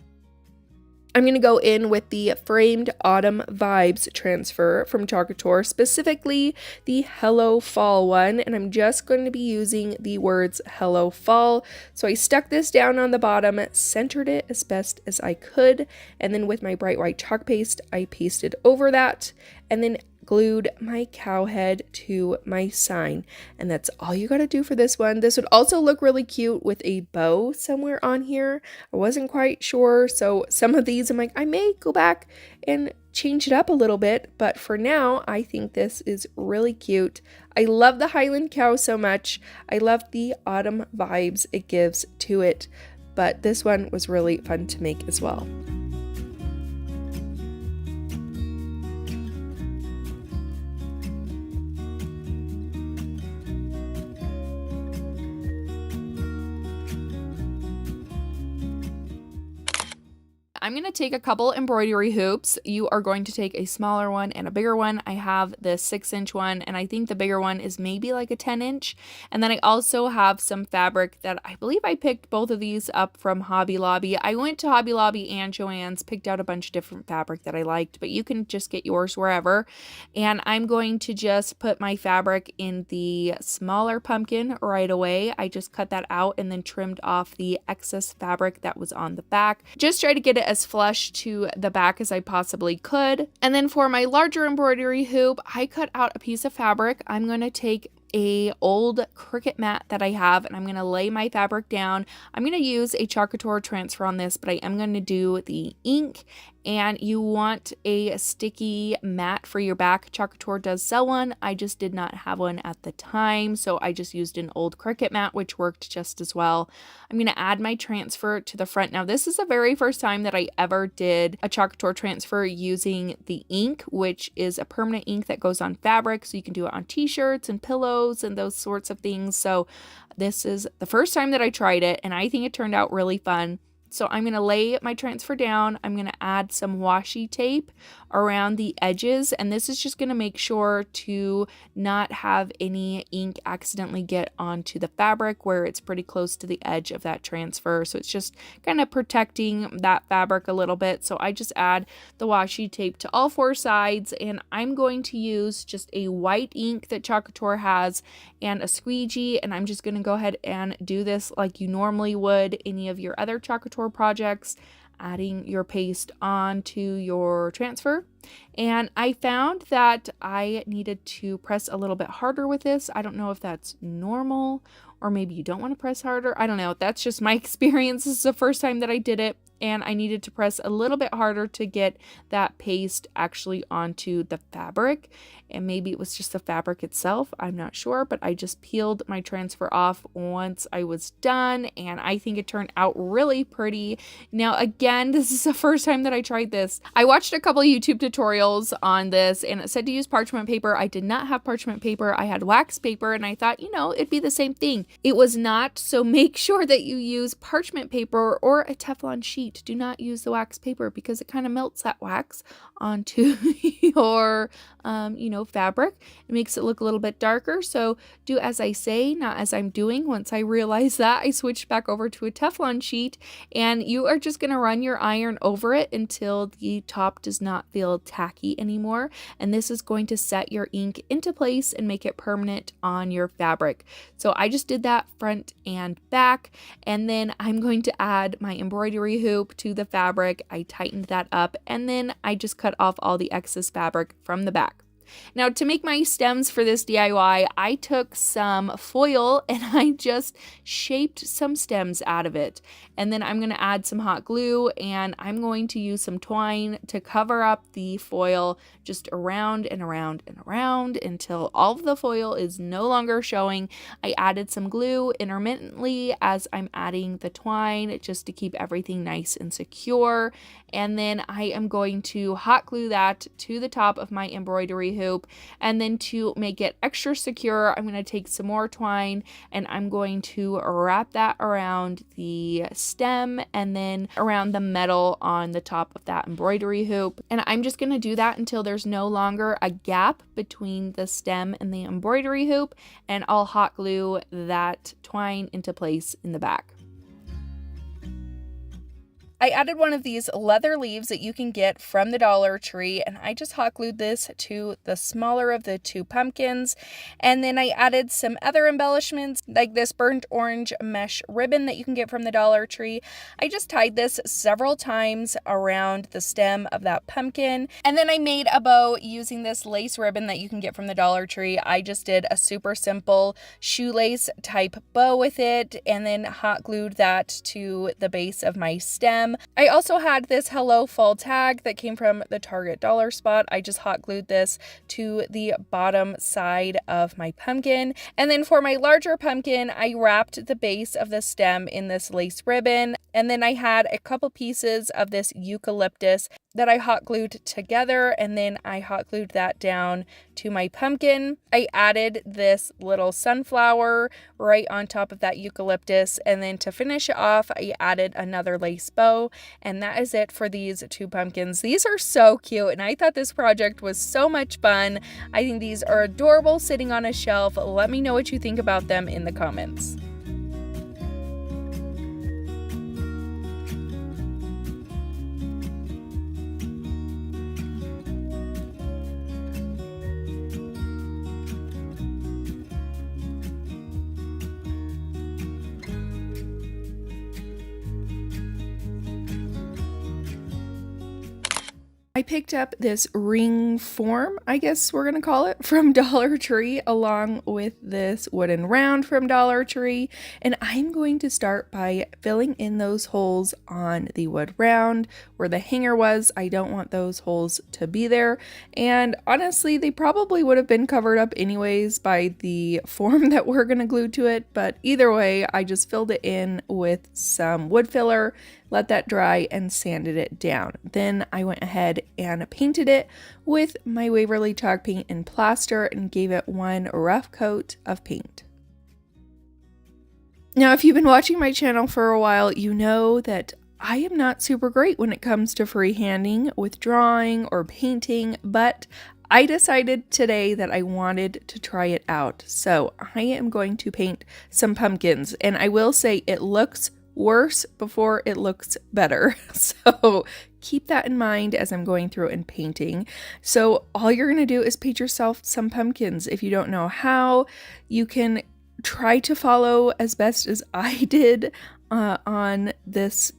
I'm going to go in with the Framed Autumn Vibes transfer from Couture, specifically the Hello Fall one, and I'm just going to be using the words Hello Fall. So I stuck this down on the bottom, centered it as best as I could, and then with my bright white chalk paste, I pasted over that, and then glued my cow head to my sign. And that's all you gotta do for this one. This would also look really cute with a bow somewhere on here. I wasn't quite sure, so some of these I'm like, I may go back and change it up a little bit, but for now I think this is really cute. I love the Highland Cow so much. I love the autumn vibes it gives to it, but this one was really fun to make as well. I'm going to take a couple embroidery hoops. You are going to take a smaller one and a bigger one. I have the 6-inch one, and I think the bigger one is maybe like a 10-inch. And then I also have some fabric that I believe I picked both of these up from Hobby Lobby. I went to Hobby Lobby and Joann's, picked out a bunch of different fabric that I liked, but you can just get yours wherever. And I'm going to just put my fabric in the smaller pumpkin right away. I just cut that out and then trimmed off the excess fabric that was on the back. Just try to get it as flush to the back as I possibly could. And then for my larger embroidery hoop, I cut out a piece of fabric. I'm going to take a old Cricut mat that I have, and I'm going to lay my fabric down. I'm going to use a Couture transfer on this, but I am going to do the ink. And you want a sticky mat for your back. Couture does sell one. I just did not have one at the time, so I just used an old Cricut mat, which worked just as well. I'm going to add my transfer to the front. Now, this is the very first time that I ever did a Couture transfer using the ink, which is a permanent ink that goes on fabric, so you can do it on t-shirts and pillows and those sorts of things. So this is the first time that I tried it, and I think it turned out really fun. So I'm going to lay my transfer down. I'm going to add some washi tape around the edges, and this is just going to make sure to not have any ink accidentally get onto the fabric where it's pretty close to the edge of that transfer. So it's just kind of protecting that fabric a little bit. So I just add the washi tape to all four sides, and I'm going to use just a white ink that Couture has and a squeegee, and I'm just going to go ahead and do this like you normally would any of your other Couture projects, adding your paste onto your transfer. And I found that I needed to press a little bit harder with this. I don't know if that's normal, or maybe you don't want to press harder. I don't know. That's just my experience. This is the first time that I did it, and I needed to press a little bit harder to get that paste actually onto the fabric. And maybe it was just the fabric itself, I'm not sure, but I just peeled my transfer off once I was done, and I think it turned out really pretty. Now, again, this is the first time that I tried this. I watched a couple of YouTube tutorials on this, and it said to use parchment paper. I did not have parchment paper. I had wax paper, and I thought, you know, it'd be the same thing. It was not, so make sure that you use parchment paper or a Teflon sheet. Do not use the wax paper because it kind of melts that wax onto your fabric. It makes it look a little bit darker. So do as I say, not as I'm doing. Once I realized that, I switched back over to a Teflon sheet, and you are just going to run your iron over it until the top does not feel tacky anymore. And this is going to set your ink into place and make it permanent on your fabric. So I just did that front and back, and then I'm going to add my embroidery hoop to the fabric. I tightened that up, and then I just cut off all the excess fabric from the back. Now, to make my stems for this DIY, I took some foil and I just shaped some stems out of it. And then I'm going to add some hot glue, and I'm going to use some twine to cover up the foil just around and around and around until all of the foil is no longer showing. I added some glue intermittently as I'm adding the twine just to keep everything nice and secure. And then I am going to hot glue that to the top of my embroidery hoop. And then to make it extra secure, I'm going to take some more twine and I'm going to wrap that around the stem and then around the metal on the top of that embroidery hoop. And I'm just going to do that until there's no longer a gap between the stem and the embroidery hoop, and I'll hot glue that twine into place in the back. I added one of these leather leaves that you can get from the Dollar Tree, and I just hot glued this to the smaller of the two pumpkins. And then I added some other embellishments like this burnt orange mesh ribbon that you can get from the Dollar Tree. I just tied this several times around the stem of that pumpkin. And then I made a bow using this lace ribbon that you can get from the Dollar Tree. I just did a super simple shoelace type bow with it and then hot glued that to the base of my stem. I also had this Hello Fall tag that came from the Target dollar spot. I just hot glued this to the bottom side of my pumpkin. And then for my larger pumpkin, I wrapped the base of the stem in this lace ribbon. And then I had a couple pieces of this eucalyptus that I hot glued together, and then I hot glued that down to my pumpkin. I added this little sunflower right on top of that eucalyptus, and then to finish it off, I added another lace bow, and that is it for these two pumpkins. These are so cute, and I thought this project was so much fun. I think these are adorable sitting on a shelf. Let me know what you think about them in the comments. I picked up this ring form, I guess we're gonna call it, from Dollar Tree, along with this wooden round from Dollar Tree, and I'm going to start by filling in those holes on the wood round where the hanger was. I don't want those holes to be there, and honestly they probably would have been covered up anyways by the form that we're gonna glue to it, but either way I just filled it in with some wood filler, let that dry, and sanded it down. Then I went ahead and painted it with my Waverly chalk paint and plaster and gave it one rough coat of paint. Now, if you've been watching my channel for a while, you know that I am not super great when it comes to freehanding with drawing or painting, but I decided today that I wanted to try it out. So I am going to paint some pumpkins, and I will say it looks worse before it looks better. So keep that in mind as I'm going through and painting. So all you're going to do is paint yourself some pumpkins. If you don't know how, you can try to follow as best as I did on this,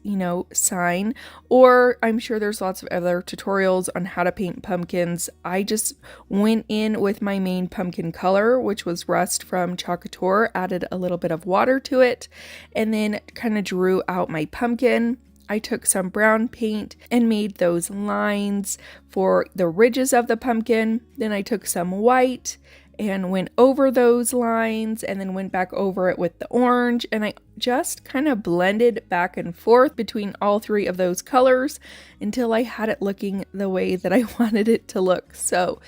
sign, or I'm sure there's lots of other tutorials on how to paint pumpkins. I just went in with my main pumpkin color, which was rust from Couture, added a little bit of water to it, and then kind of drew out my pumpkin. I took some brown paint and made those lines for the ridges of the pumpkin. Then I took some white and went over those lines and then went back over it with the orange, and I just kind of blended back and forth between all three of those colors until I had it looking the way that I wanted it to look. So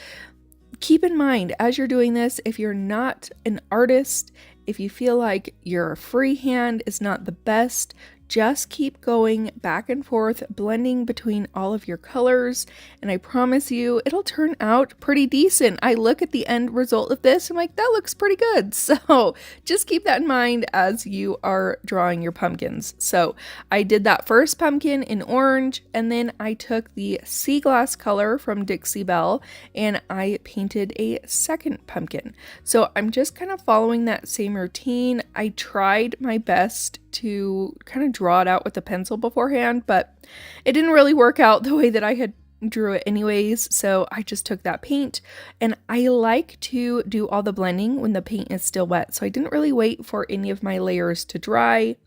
keep in mind as you're doing this, if you're not an artist, if you feel like your freehand is not the best, just keep going back and forth, blending between all of your colors, and I promise you it'll turn out pretty decent. I look at the end result of this, I'm like, that looks pretty good. So just keep that in mind as you are drawing your pumpkins. So I did that first pumpkin in orange, and then I took the sea glass color from Dixie Belle and I painted a second pumpkin. So I'm just kind of following that same routine. I tried my best to kind of draw it out with a pencil beforehand, but it didn't really work out the way that I had drew it anyways, so I just took that paint, and I like to do all the blending when the paint is still wet, so I didn't really wait for any of my layers to dry.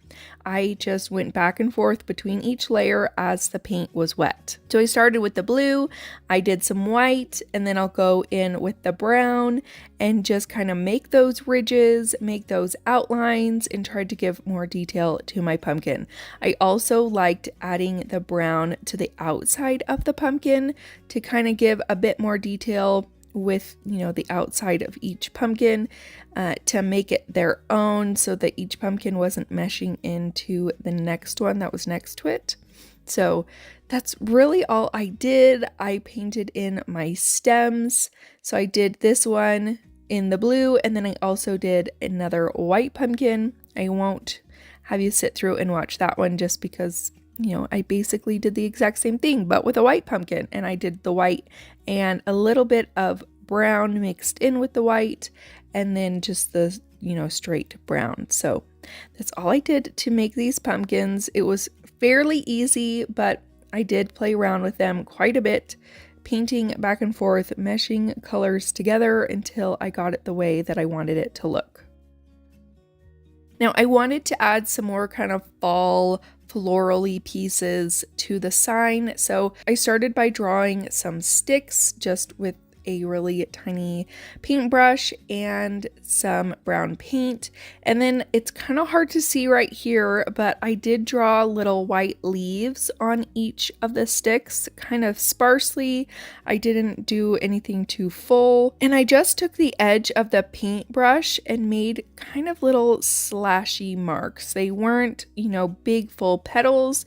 I just went back and forth between each layer as the paint was wet. So I started with the blue, I did some white, and then I'll go in with the brown and just kind of make those ridges, make those outlines, and tried to give more detail to my pumpkin. I also liked adding the brown to the outside of the pumpkin to kind of give a bit more detail with, the outside of each pumpkin to make it their own so that each pumpkin wasn't meshing into the next one that was next to it. So that's really all I did. I painted in my stems. So I did this one in the blue, and then I also did another white pumpkin. I won't have you sit through and watch that one just because I basically did the exact same thing, but with a white pumpkin. And I did the white and a little bit of brown mixed in with the white, and then just the, straight brown. So that's all I did to make these pumpkins. It was fairly easy, but I did play around with them quite a bit, painting back and forth, meshing colors together until I got it the way that I wanted it to look. Now I wanted to add some more kind of fall florally pieces to the sign, so I started by drawing some sticks just with a really tiny paintbrush and some brown paint. And then it's kind of hard to see right here, but I did draw little white leaves on each of the sticks, kind of sparsely. I didn't do anything too full. And I just took the edge of the paintbrush and made kind of little slashy marks. They weren't, big full petals,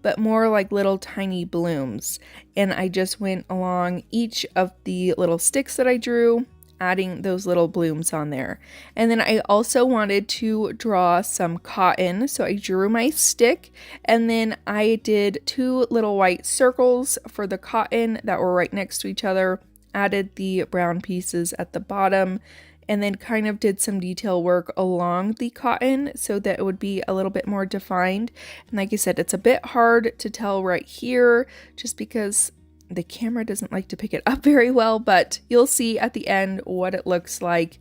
but more like little tiny blooms. And I just went along each of the little sticks that I drew, adding those little blooms on there. And then I also wanted to draw some cotton, so I drew my stick, and then I did 2 little white circles for the cotton that were right next to each other, added the brown pieces at the bottom, and then kind of did some detail work along the cotton so that it would be a little bit more defined. And like I said, it's a bit hard to tell right here just because the camera doesn't like to pick it up very well, but you'll see at the end what it looks like.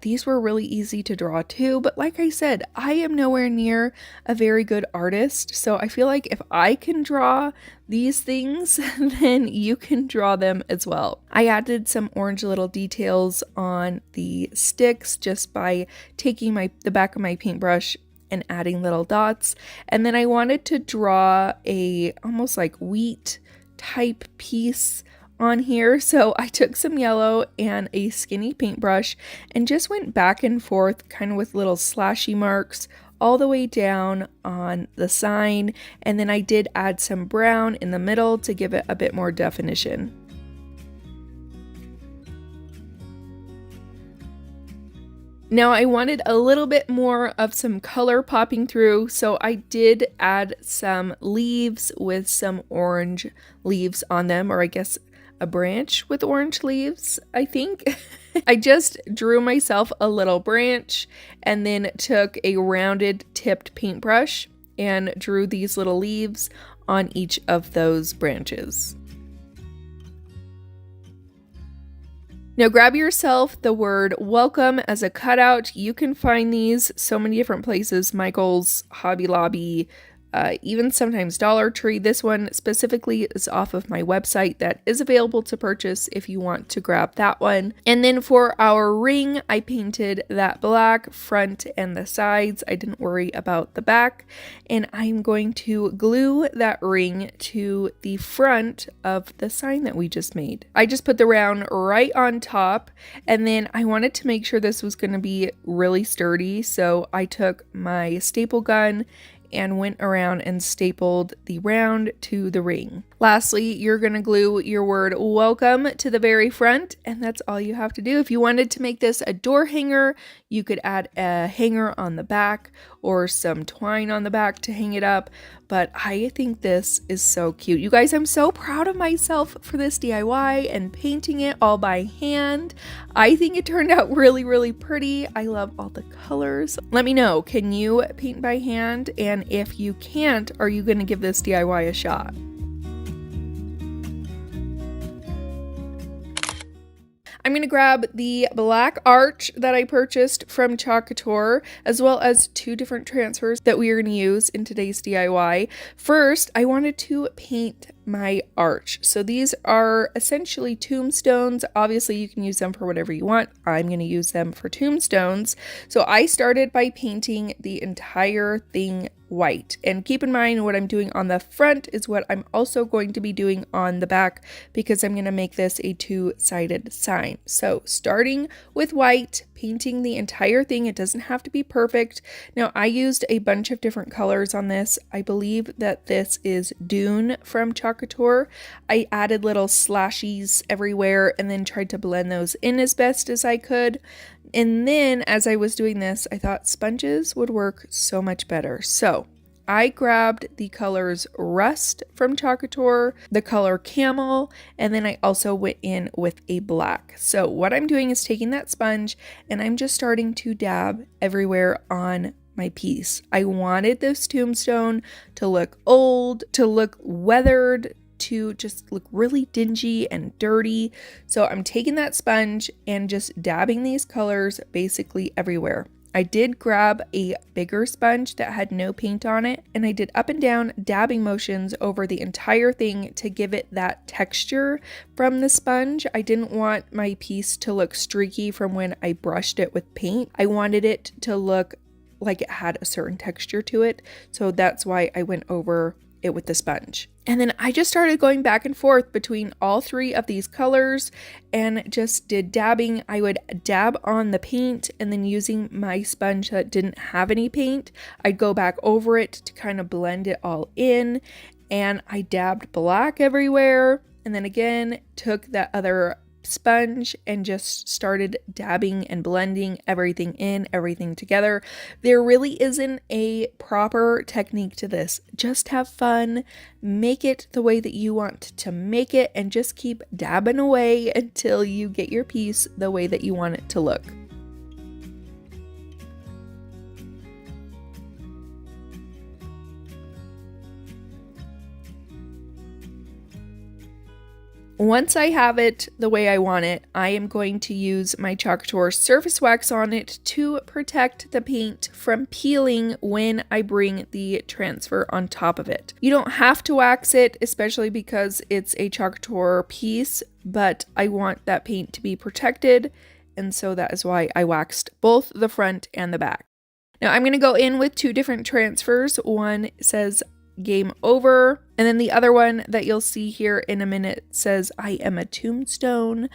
These were really easy to draw too, but like I said, I am nowhere near a very good artist, so I feel like if I can draw these things, then you can draw them as well. I added some orange little details on the sticks just by taking the back of my paintbrush and adding little dots, and then I wanted to draw a almost like wheat type piece on here, so I took some yellow and a skinny paintbrush and just went back and forth kind of with little slashy marks all the way down on the sign, and then I did add some brown in the middle to give it a bit more definition. Now I wanted a little bit more of some color popping through, so I did add some leaves with some orange leaves on them, or I guess a branch with orange leaves, I think. I just drew myself a little branch and then took a rounded tipped paintbrush and drew these little leaves on each of those branches. Now grab yourself the word welcome as a cutout. You can find these so many different places, Michael's, Hobby Lobby, even sometimes Dollar Tree. This one specifically is off of my website that is available to purchase if you want to grab that one. And then for our ring, I painted that black front and the sides. I didn't worry about the back. And I'm going to glue that ring to the front of the sign that we just made. I just put the round right on top, and then I wanted to make sure this was going to be really sturdy, so I took my staple gun and went around and stapled the round to the ring. Lastly, you're going to glue your word welcome to the very front, and that's all you have to do. If you wanted to make this a door hanger, you could add a hanger on the back or some twine on the back to hang it up, but I think this is so cute. You guys, I'm so proud of myself for this DIY and painting it all by hand. I think it turned out really, really pretty. I love all the colors. Let me know, can you paint by hand? And if you can't, are you going to give this DIY a shot? I'm going to grab the black arch that I purchased from Couture, as well as 2 different transfers that we are going to use in today's DIY. First, I wanted to paint my arch. So these are essentially tombstones. Obviously, you can use them for whatever you want. I'm going to use them for tombstones. So I started by painting the entire thing white. And keep in mind, what I'm doing on the front is what I'm also going to be doing on the back, because I'm going to make this a 2-sided sign. So starting with white, painting the entire thing. It doesn't have to be perfect. Now, I used a bunch of different colors on this. I believe that this is Dune from Couture. I added little slashies everywhere and then tried to blend those in as best as I could. And then as I was doing this, I thought sponges would work so much better. So I grabbed the colors Rust from Couture, the color Camel, and then I also went in with a black. So what I'm doing is taking that sponge and I'm just starting to dab everywhere on my piece. I wanted this tombstone to look old, to look weathered, to just look really dingy and dirty. So I'm taking that sponge and just dabbing these colors basically everywhere. I did grab a bigger sponge that had no paint on it, and I did up and down dabbing motions over the entire thing to give it that texture from the sponge. I didn't want my piece to look streaky from when I brushed it with paint. I wanted it to look like it had a certain texture to it, so that's why I went over it with the sponge. And then I just started going back and forth between all three of these colors and just did dabbing. I would dab on the paint, and then using my sponge that didn't have any paint, I'd go back over it to kind of blend it all in. And I dabbed black everywhere, and then again took that other sponge and just started dabbing and blending everything in, everything together. There really isn't a proper technique to this. Just have fun, make it the way that you want to make it, and just keep dabbing away until you get your piece the way that you want it to look. Once I have it the way I want it, I am going to use my Couture surface wax on it to protect the paint from peeling when I bring the transfer on top of it. You don't have to wax it, especially because it's a Couture piece, but I want that paint to be protected, and so that is why I waxed both the front and the back. Now I'm going to go in with two different transfers. One says Game Over, and then the other one that you'll see here in a minute says I am a tombstone.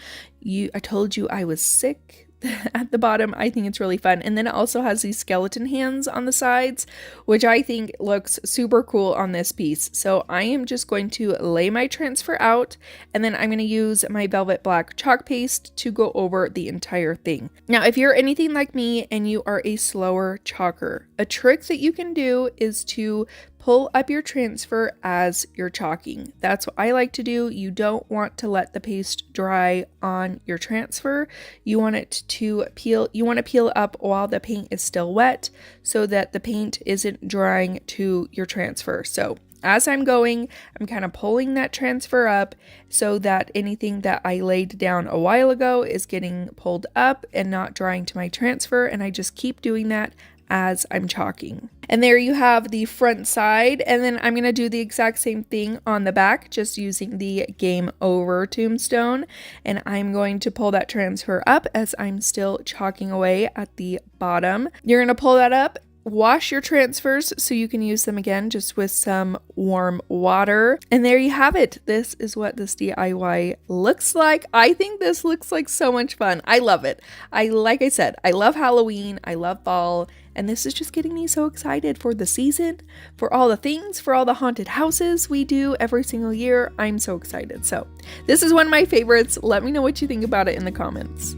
I told you I was sick at the bottom. I think it's really fun. And then it also has these skeleton hands on the sides, which I think looks super cool on this piece. So I am just going to lay my transfer out, and then I'm going to use my velvet black chalk paste to go over the entire thing. Now, if you're anything like me and you are a slower chalker, a trick that you can do is to pull up your transfer as you're chalking. That's what I like to do. You don't want to let the paste dry on your transfer. You want it to peel. You want to peel up while the paint is still wet so that the paint isn't drying to your transfer. So as I'm going, I'm kind of pulling that transfer up so that anything that I laid down a while ago is getting pulled up and not drying to my transfer. And I just keep doing that as I'm chalking. And there you have the front side, and then I'm going to do the exact same thing on the back, just using the Game Over tombstone, and I'm going to pull that transfer up as I'm still chalking away at the bottom. You're going to pull that up, wash your transfers so you can use them again just with some warm water. And there you have it. This is what this DIY looks like. I think this looks like so much fun. I love it. Like I said, I love Halloween. I love fall. And this is just getting me so excited for the season, for all the things, for all the haunted houses we do every single year. I'm so excited. So this is one of my favorites. Let me know what you think about it in the comments.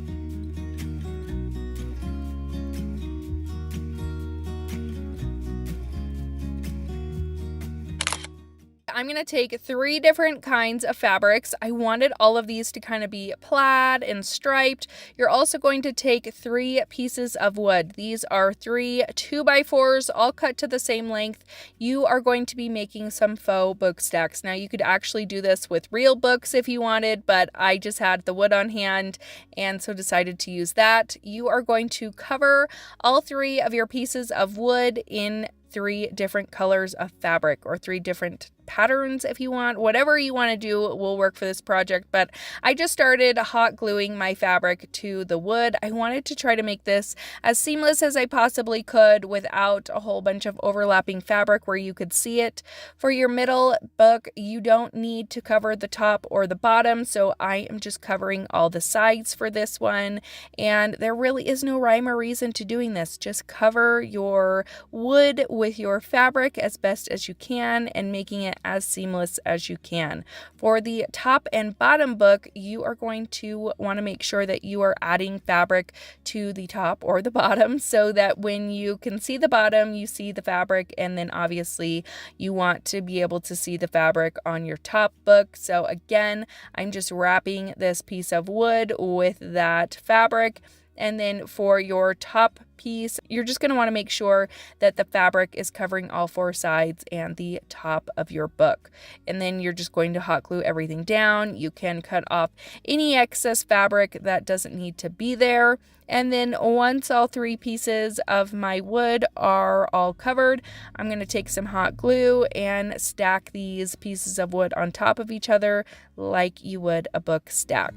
I'm going to take 3 different kinds of fabrics. I wanted all of these to kind of be plaid and striped. You're also going to take 3 pieces of wood. These are 3 2x4s, all cut to the same length. You are going to be making some faux book stacks. Now you could actually do this with real books if you wanted, but I just had the wood on hand and so decided to use that. You are going to cover all 3 of your pieces of wood in 3 different colors of fabric, or 3 different patterns if you want. Whatever you want to do will work for this project, but I just started hot gluing my fabric to the wood. I wanted to try to make this as seamless as I possibly could without a whole bunch of overlapping fabric where you could see it. For your middle book, you don't need to cover the top or the bottom, so I am just covering all the sides for this one, and there really is no rhyme or reason to doing this. Just cover your wood with your fabric as best as you can and making it as seamless as you can. For the top and bottom book, you are going to want to make sure that you are adding fabric to the top or the bottom so that when you can see the bottom, you see the fabric, and then obviously you want to be able to see the fabric on your top book. So again, I'm just wrapping this piece of wood with that fabric. And then for your top piece, you're just going to want to make sure that the fabric is covering all four sides and the top of your book. And then you're just going to hot glue everything down. You can cut off any excess fabric that doesn't need to be there. And then once all three pieces of my wood are all covered, I'm going to take some hot glue and stack these pieces of wood on top of each other like you would a book stack.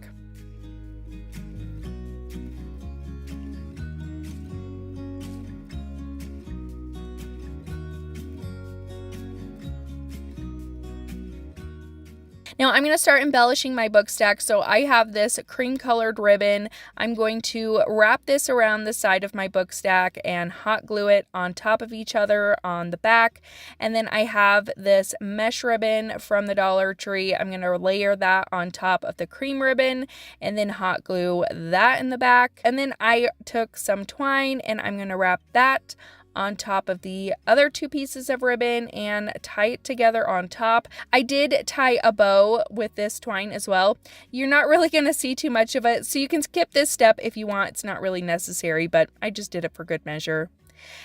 Now I'm going to start embellishing my book stack. So I have this cream colored ribbon. I'm going to wrap this around the side of my book stack and hot glue it on top of each other on the back. And then I have this mesh ribbon from the Dollar Tree. I'm going to layer that on top of the cream ribbon and then hot glue that in the back. And then I took some twine and I'm going to wrap that on top of the other two pieces of ribbon and tie it together on top. I did tie a bow with this twine as well. You're not really going to see too much of it, so you can skip this step if you want. It's not really necessary, but I just did it for good measure.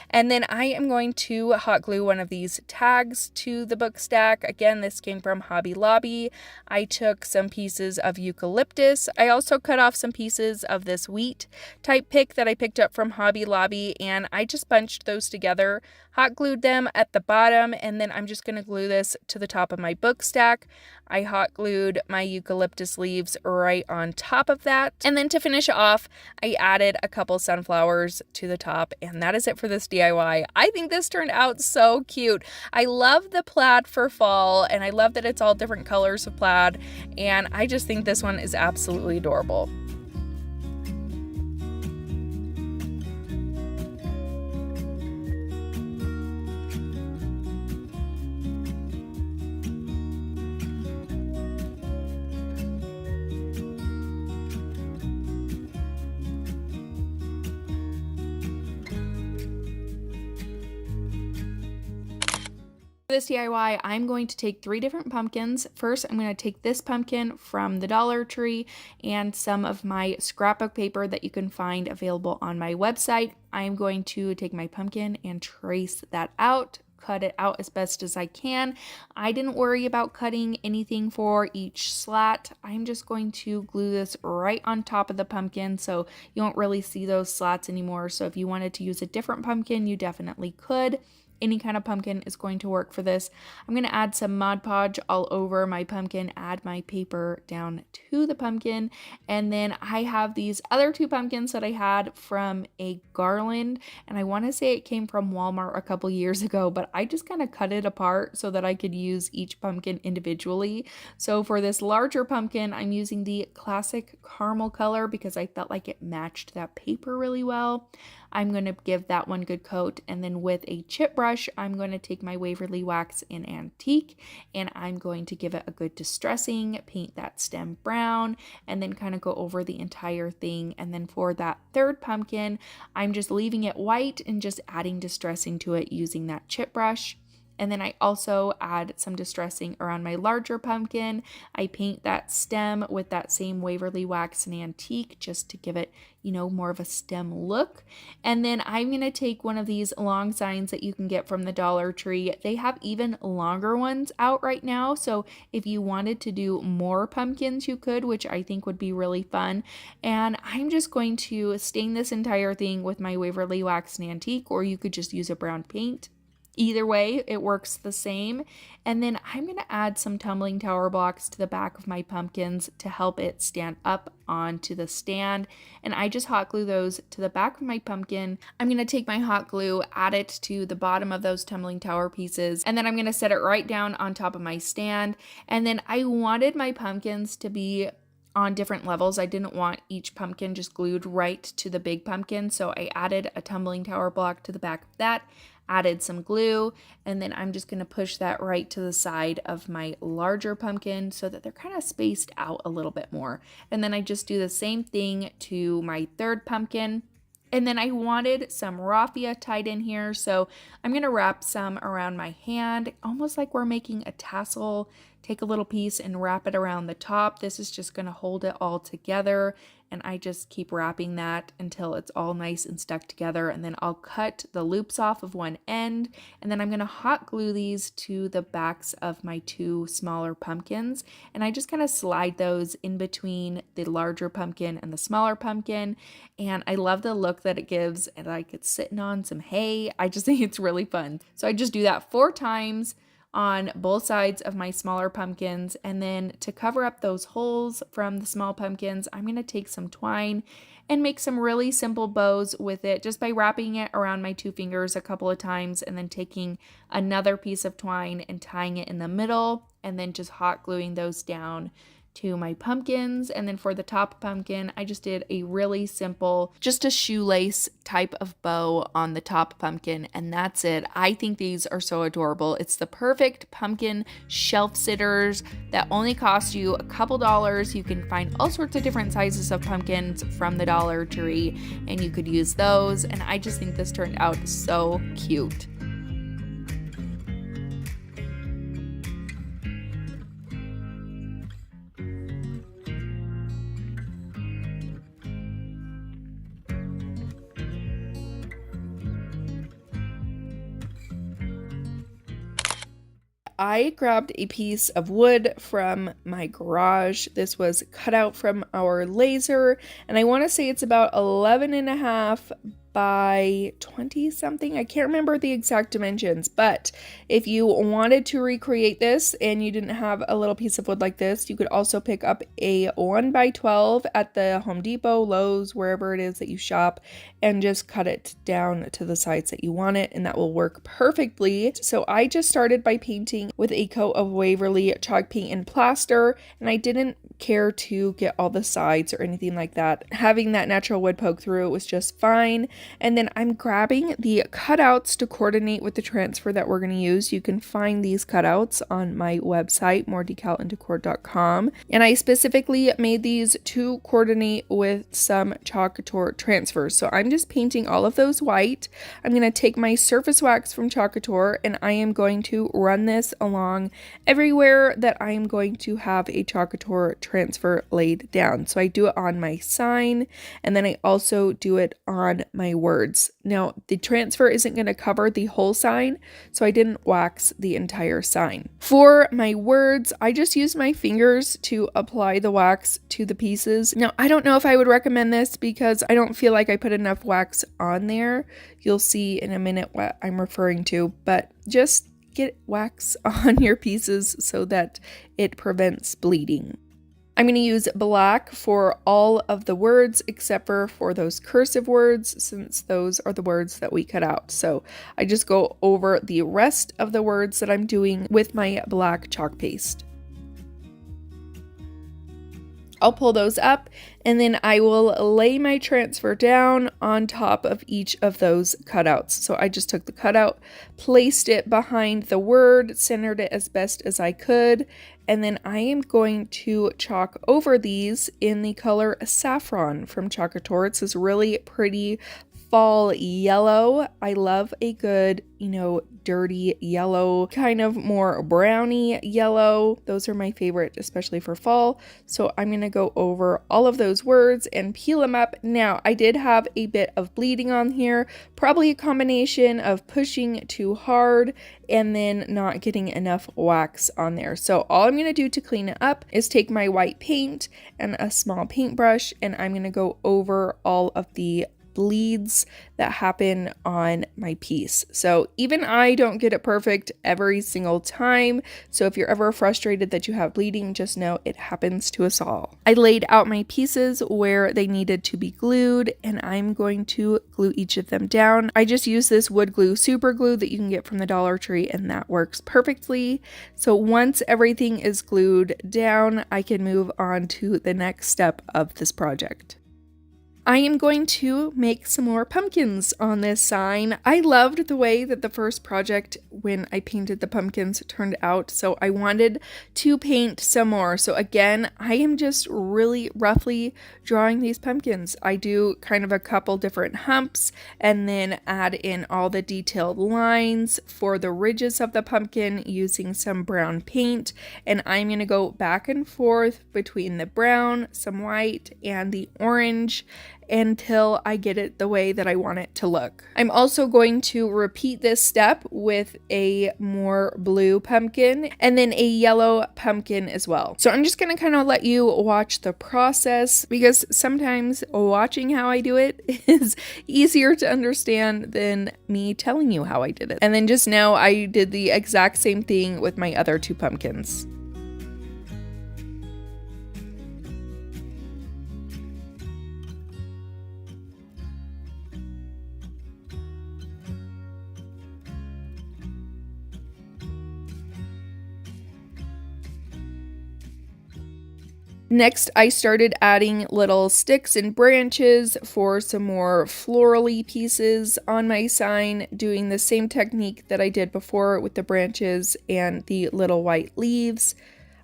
And then I am going to hot glue one of these tags to the book stack. Again, this came from Hobby Lobby. I took some pieces of eucalyptus. I also cut off some pieces of this wheat type pick that I picked up from Hobby Lobby, and I just bunched those together, hot glued them at the bottom, and then I'm just going to glue this to the top of my book stack. I hot glued my eucalyptus leaves right on top of that. And then to finish off, I added a couple sunflowers to the top, and that is it for this DIY. I think this turned out so cute. I love the plaid for fall, and I love that it's all different colors of plaid, and I just think this one is absolutely adorable. For this DIY, I'm going to take 3 different pumpkins. First, I'm going to take this pumpkin from the Dollar Tree and some of my scrapbook paper that you can find available on my website. I'm going to take my pumpkin and trace that out, cut it out as best as I can. I didn't worry about cutting anything for each slat. I'm just going to glue this right on top of the pumpkin so you won't really see those slats anymore. So if you wanted to use a different pumpkin, you definitely could. Any kind of pumpkin is going to work for this. I'm going to add some Mod Podge all over my pumpkin, add my paper down to the pumpkin, and then I have these other 2 pumpkins that I had from a garland, and I want to say it came from Walmart a couple years ago, but I just kind of cut it apart so that I could use each pumpkin individually. So for this larger pumpkin, I'm using the classic caramel color because I felt like it matched that paper really well. I'm going to give that one good coat, and then with a chip brush, I'm going to take my Waverly Wax in Antique, and I'm going to give it a good distressing, paint that stem brown, and then kind of go over the entire thing. And then for that third pumpkin, I'm just leaving it white and just adding distressing to it using that chip brush. And then I also add some distressing around my larger pumpkin. I paint that stem with that same Waverly Wax and Antique just to give it, more of a stem look. And then I'm going to take one of these long signs that you can get from the Dollar Tree. They have even longer ones out right now. So if you wanted to do more pumpkins, you could, which I think would be really fun. And I'm just going to stain this entire thing with my Waverly Wax and Antique, or you could just use a brown paint. Either way, it works the same. And then I'm going to add some tumbling tower blocks to the back of my pumpkins to help it stand up onto the stand. And I just hot glue those to the back of my pumpkin. I'm going to take my hot glue, add it to the bottom of those tumbling tower pieces, and then I'm going to set it right down on top of my stand. And then I wanted my pumpkins to be on different levels. I didn't want each pumpkin just glued right to the big pumpkin, so I added a tumbling tower block to the back of that, added some glue, and then I'm just going to push that right to the side of my larger pumpkin so that they're kind of spaced out a little bit more. And then I just do the same thing to my third pumpkin. And then I wanted some raffia tied in here, so I'm going to wrap some around my hand, almost like we're making a tassel. Take a little piece and wrap it around the top. This is just going to hold it all together, and I just keep wrapping that until it's all nice and stuck together. And then I'll cut the loops off of one end, and then I'm going to hot glue these to the backs of my two smaller pumpkins, and I just kind of slide those in between the larger pumpkin and the smaller pumpkin. And I love the look that it gives, and like it's sitting on some hay. I just think it's really fun. So I just do that 4 times on both sides of my smaller pumpkins. And then to cover up those holes from the small pumpkins, I'm going to take some twine and make some really simple bows with it just by wrapping it around my 2 fingers a couple of times, and then taking another piece of twine and tying it in the middle, and then just hot gluing those down to my pumpkins. And then for the top pumpkin, I just did a really simple, just a shoelace type of bow on the top pumpkin, and that's it. I think these are so adorable. It's the perfect pumpkin shelf sitters that only cost you a couple dollars. You can find all sorts of different sizes of pumpkins from the Dollar Tree, and you could use those. And I just think this turned out so cute. I grabbed a piece of wood from my garage. This was cut out from our laser, and I want to say it's about 11.5 by 20 something. I can't remember the exact dimensions, but if you wanted to recreate this and you didn't have a little piece of wood like this, you could also pick up a 1 by 12 at the Home Depot, Lowe's, wherever it is that you shop, and just cut it down to the sides that you want it, and that will work perfectly. So I just started by painting with a coat of Waverly chalk paint and plaster, and I didn't care to get all the sides or anything like that. Having that natural wood poke through it was just fine. And then I'm grabbing the cutouts to coordinate with the transfer that we're going to use. You can find these cutouts on my website, moredecaldecor.com. And I specifically made these to coordinate with some Couture transfers. So I'm just painting all of those white. I'm going to take my surface wax from Couture, and I am going to run this along everywhere that I am going to have a Couture transfer laid down. So I do it on my sign, and then I also do it on my words. Now, the transfer isn't going to cover the whole sign, so I didn't wax the entire sign. For my words, I just used my fingers to apply the wax to the pieces. Now, I don't know if I would recommend this because I don't feel like I put enough wax on there. You'll see in a minute what I'm referring to, but just get wax on your pieces so that it prevents bleeding. I'm going to use black for all of the words except for those cursive words, since those are the words that we cut out. So I just go over the rest of the words that I'm doing with my black chalk paste. I'll pull those up, and then I will lay my transfer down on top of each of those cutouts. So I just took the cutout, placed it behind the word, centered it as best as I could, and then I am going to chalk over these in the color Saffron from Couture. It's this really pretty fall yellow. I love a good, dirty yellow, kind of more browny yellow. Those are my favorite, especially for fall. So I'm going to go over all of those words and peel them up. Now, I did have a bit of bleeding on here, probably a combination of pushing too hard and then not getting enough wax on there. So all I'm going to do to clean it up is take my white paint and a small paintbrush, and I'm going to go over all of the bleeds that happen on my piece. So even I don't get it perfect every single time. So if you're ever frustrated that you have bleeding, just know it happens to us all. I laid out my pieces where they needed to be glued, and I'm going to glue each of them down. I just use this wood glue super glue that you can get from the Dollar Tree, and that works perfectly. So once everything is glued down, I can move on to the next step of this project. I am going to make some more pumpkins on this sign. I loved the way that the first project when I painted the pumpkins turned out, so I wanted to paint some more. So again, I am just really roughly drawing these pumpkins. I do kind of a couple different humps and then add in all the detailed lines for the ridges of the pumpkin using some brown paint, and I'm going to go back and forth between the brown, some white, and the orange until I get it the way that I want it to look. I'm also going to repeat this step with a more blue pumpkin and then a yellow pumpkin as well. So I'm just going to kind of let you watch the process, because sometimes watching how I do it is easier to understand than me telling you how I did it. And then just know I did the exact same thing with my other two pumpkins. Next, I started adding little sticks and branches for some more florally pieces on my sign, doing the same technique that I did before with the branches and the little white leaves.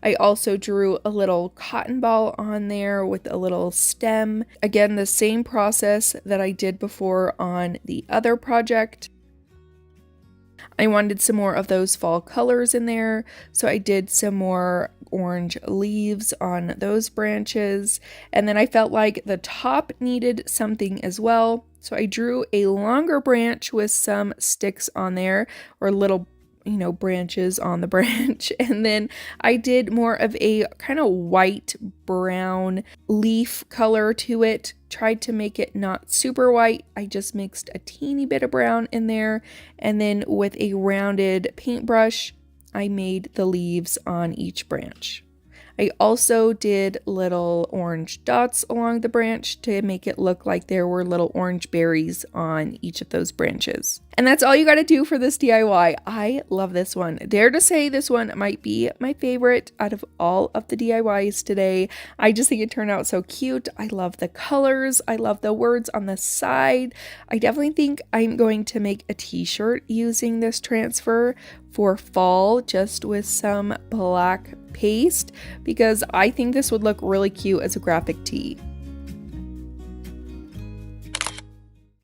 I also drew a little cotton ball on there with a little stem. Again, the same process that I did before on the other project. I wanted some more of those fall colors in there, so I did some more orange leaves on those branches, and then I felt like the top needed something as well, so I drew a longer branch with some sticks on there, or little branches on the branch, and then I did more of a kind of white brown leaf color to it. Tried to make it not super white. I just mixed a teeny bit of brown in there, and then with a rounded paintbrush I made the leaves on each branch. I also did little orange dots along the branch to make it look like there were little orange berries on each of those branches. And that's all you got to do for this DIY. I love this one. Dare to say this one might be my favorite out of all of the DIYs today. I just think it turned out so cute. I love the colors. I love the words on the side. I definitely think I'm going to make a t-shirt using this transfer for fall, just with some black paste, because I think this would look really cute as a graphic tee.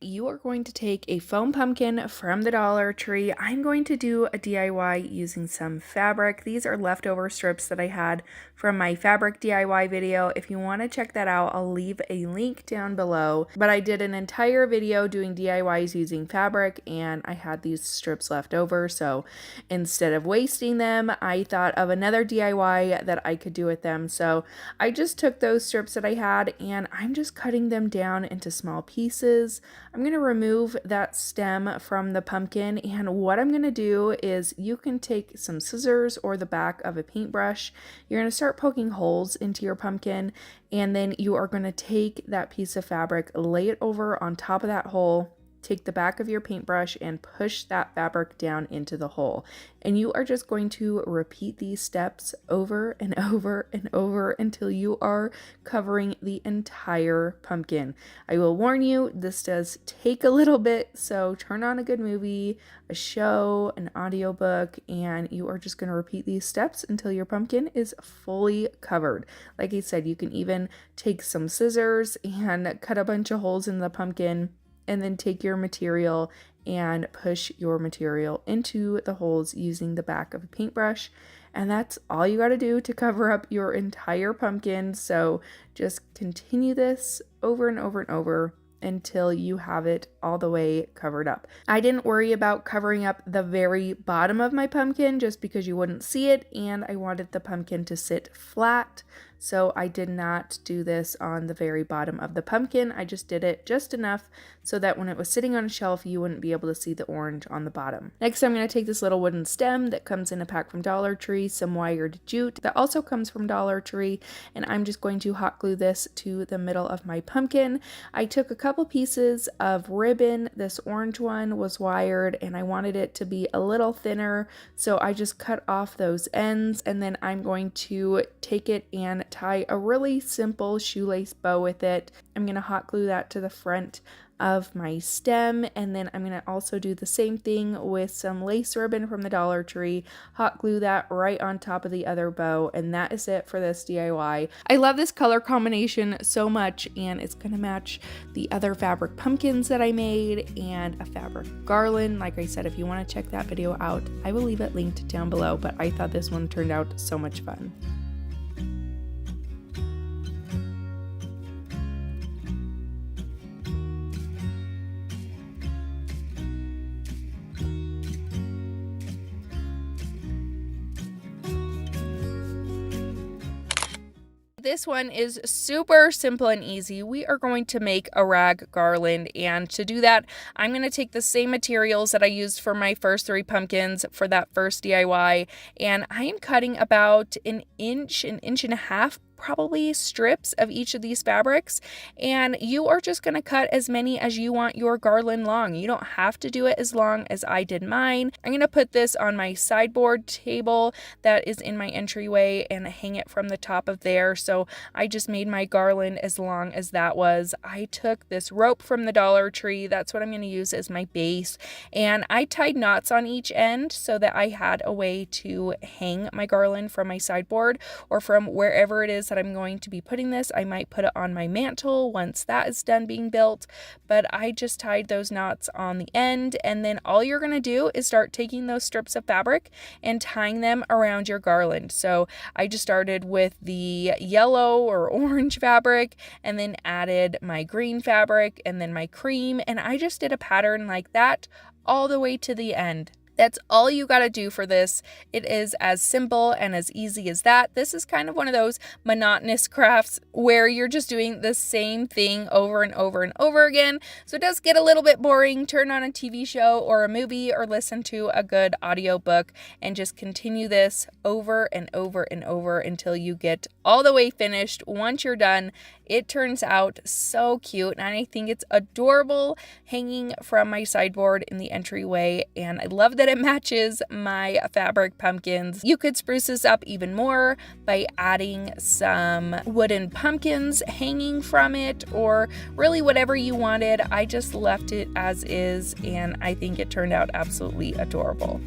You are going to take a foam pumpkin from the Dollar Tree. I'm going to do a DIY using some fabric. These are leftover strips that I had from my fabric DIY video. If you want to check that out, I'll leave a link down below. But I did an entire video doing DIYs using fabric, and I had these strips left over. So instead of wasting them, I thought of another DIY that I could do with them. So I just took those strips that I had, and I'm just cutting them down into small pieces. I'm going to remove that stem from the pumpkin, and what I'm going to do is, you can take some scissors or the back of a paintbrush. You're going to start poking holes into your pumpkin, and then you are going to take that piece of fabric, lay it over on top of that hole, take the back of your paintbrush and push that fabric down into the hole. And you are just going to repeat these steps over and over and over until you are covering the entire pumpkin. I will warn you, this does take a little bit, so turn on a good movie, a show, an audiobook, and you are just going to repeat these steps until your pumpkin is fully covered. Like I said, you can even take some scissors and cut a bunch of holes in the pumpkin, and then take your material and push your material into the holes using the back of a paintbrush. And that's all you got to do to cover up your entire pumpkin. So just continue this over and over and over until you have it all the way covered up. I didn't worry about covering up the very bottom of my pumpkin just because you wouldn't see it, and I wanted the pumpkin to sit flat. so I did not do this on the very bottom of the pumpkin. I just did it just enough so that when it was sitting on a shelf, you wouldn't be able to see the orange on the bottom. Next, I'm going to take this little wooden stem that comes in a pack from Dollar Tree, some wired jute that also comes from Dollar Tree, and I'm just going to hot glue this to the middle of my pumpkin. I took a couple pieces of ribbon. This orange one was wired and I wanted it to be a little thinner, so I just cut off those ends, and then I'm going to take it and tie a really simple shoelace bow with it. I'm going to hot glue that to the front of my stem, and then I'm going to also do the same thing with some lace ribbon from the Dollar Tree, hot glue that right on top of the other bow, and that is it for this DIY. I love this color combination so much, and it's going to match the other fabric pumpkins that I made and a fabric garland. Like I said, if you want to check that video out, I will leave it linked down below, but I thought this one turned out so much fun. This one is super simple and easy. We are going to make a rag garland, and to do that, I'm going to take the same materials that I used for my first 3 pumpkins for that first DIY, and I am cutting about an inch and a half probably strips of each of these fabrics, and you are just going to cut as many as you want your garland long. You don't have to do it as long as I did mine. I'm going to put this on my sideboard table that is in my entryway and hang it from the top of there. So I just made my garland as long as that was. I took this rope from the Dollar Tree. That's what I'm going to use as my base, and I tied knots on each end so that I had a way to hang my garland from my sideboard or from wherever it is that I'm going to be putting this. I might put it on my mantle once that is done being built, but I just tied those knots on the end, and then all you're going to do is start taking those strips of fabric and tying them around your garland. So I just started with the yellow or orange fabric, and then added my green fabric and then my cream, and I just did a pattern like that all the way to the end. That's all you got to do for this. It is as simple and as easy as that. This is kind of one of those monotonous crafts where you're just doing the same thing over and over and over again. So it does get a little bit boring. Turn on a TV show or a movie, or listen to a good audiobook and just continue this over and over and over until you get all the way finished. Once you're done, it turns out so cute, and I think it's adorable hanging from my sideboard in the entryway, and I love that it matches my fabric pumpkins. You could spruce this up even more by adding some wooden pumpkins hanging from it, or really whatever you wanted. I just left it as is, and I think it turned out absolutely adorable.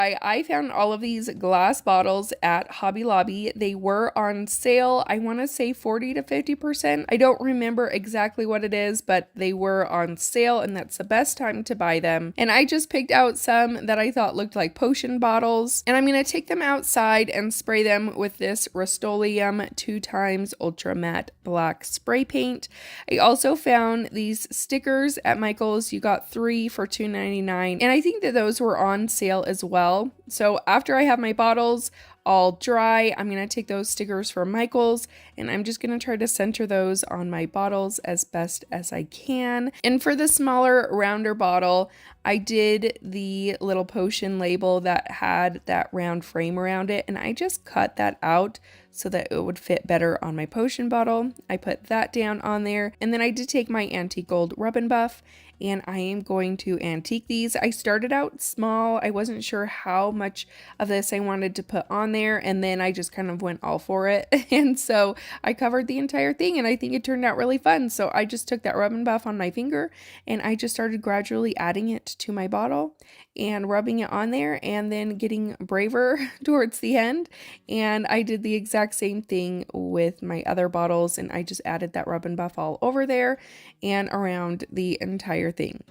I found all of these glass bottles at Hobby Lobby. They were on sale. I want to say 40 to 50%. I don't remember exactly what it is, but they were on sale, and that's the best time to buy them. And I just picked out some that I thought looked like potion bottles, and I'm going to take them outside and spray them with this Rust-Oleum 2x Ultra Matte Black spray paint. I also found these stickers at Michael's. You got 3 for $2.99, and I think that those were on sale as well. So after I have my bottles all dry, I'm going to take those stickers from Michael's, and I'm just going to try to center those on my bottles as best as I can. And for the smaller, rounder bottle, I did the little potion label that had that round frame around it, and I just cut that out so that it would fit better on my potion bottle. I put that down on there, and then I did take my antique gold rub and buff, and I am going to antique these. I started out small. I wasn't sure how much of this I wanted to put on there, and then I just kind of went all for it. And so I covered the entire thing, and I think it turned out really fun. So I just took that rub and buff on my finger, and I just started gradually adding it to my bottle and rubbing it on there, and then getting braver towards the end. And I did the exact same thing with my other bottles, and I just added that rub and buff all over there and around the entire thing.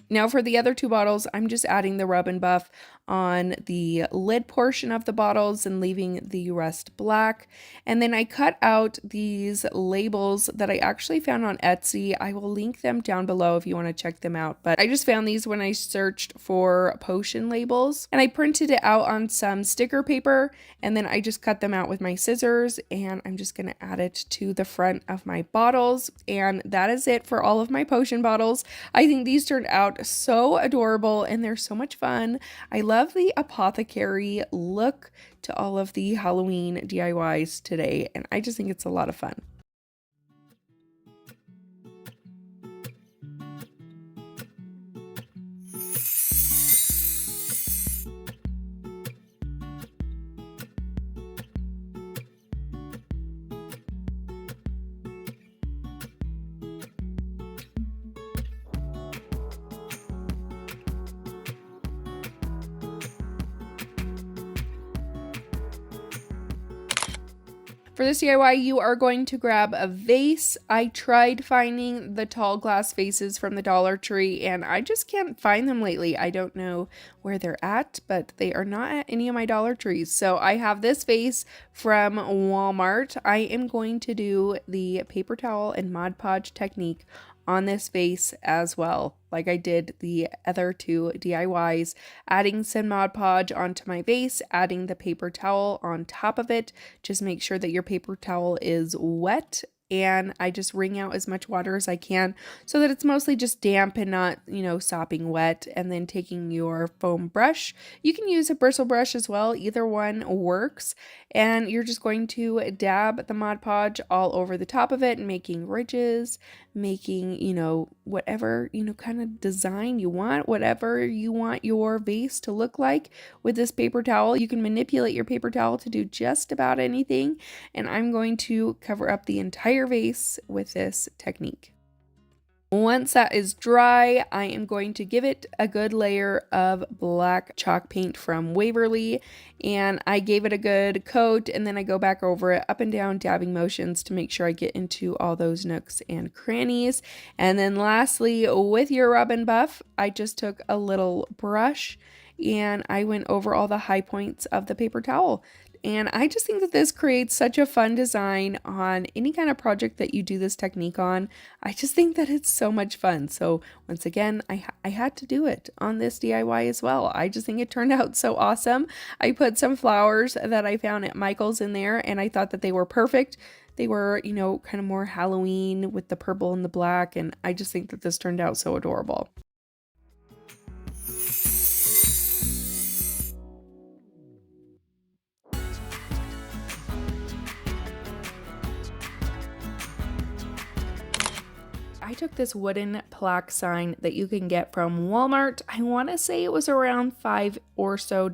Now for the other two bottles, I'm just adding the rub and buff on the lid portion of the bottles and leaving the rest black. And then I cut out these labels that I actually found on Etsy. I will link them down below if you want to check them out. But I just found these when I searched for potion labels, and I printed it out on some sticker paper, and then I just cut them out with my scissors, and I'm just going to add it to the front of my bottles. And that is it for all of my potion bottles. I think these turned out so adorable and they're so much fun. I love the apothecary look to all of the Halloween DIYs today, and I just think it's a lot of fun. For this DIY, you are going to grab a vase. I tried finding the tall glass vases from the Dollar Tree, and I just can't find them lately. I don't know where they're at, but they are not at any of my Dollar Trees. So I have this vase from Walmart. I am going to do the paper towel and Mod Podge technique on this vase as well, like I did the other two DIYs, adding some Mod Podge onto my vase, adding the paper towel on top of it. Just make sure that your paper towel is wet, and I just wring out as much water as I can so that it's mostly just damp and not, sopping wet. And then taking your foam brush, you can use a bristle brush as well, either one works, and you're just going to dab the Mod Podge all over the top of it, making ridges, making, whatever, kind of design you want, whatever you want your vase to look like with this paper towel. You can manipulate your paper towel to do just about anything, and I'm going to cover up the entire vase with this technique. Once that is dry, I am going to give it a good layer of black chalk paint from Waverly, and I gave it a good coat, and then I go back over it up and down, dabbing motions to make sure I get into all those nooks and crannies. And then lastly, with your rub and buff, I just took a little brush and I went over all the high points of the paper towel. And I just think that this creates such a fun design on any kind of project that you do this technique on. I just think that it's so much fun. So once again, I had to do it on this DIY as well. I just think it turned out so awesome. I put some flowers that I found at Michael's in there, and I thought that they were perfect. They were, kind of more Halloween with the purple and the black, and I just think that this turned out so adorable. I took this wooden plaque sign that you can get from Walmart. I want to say it was around $5 or so.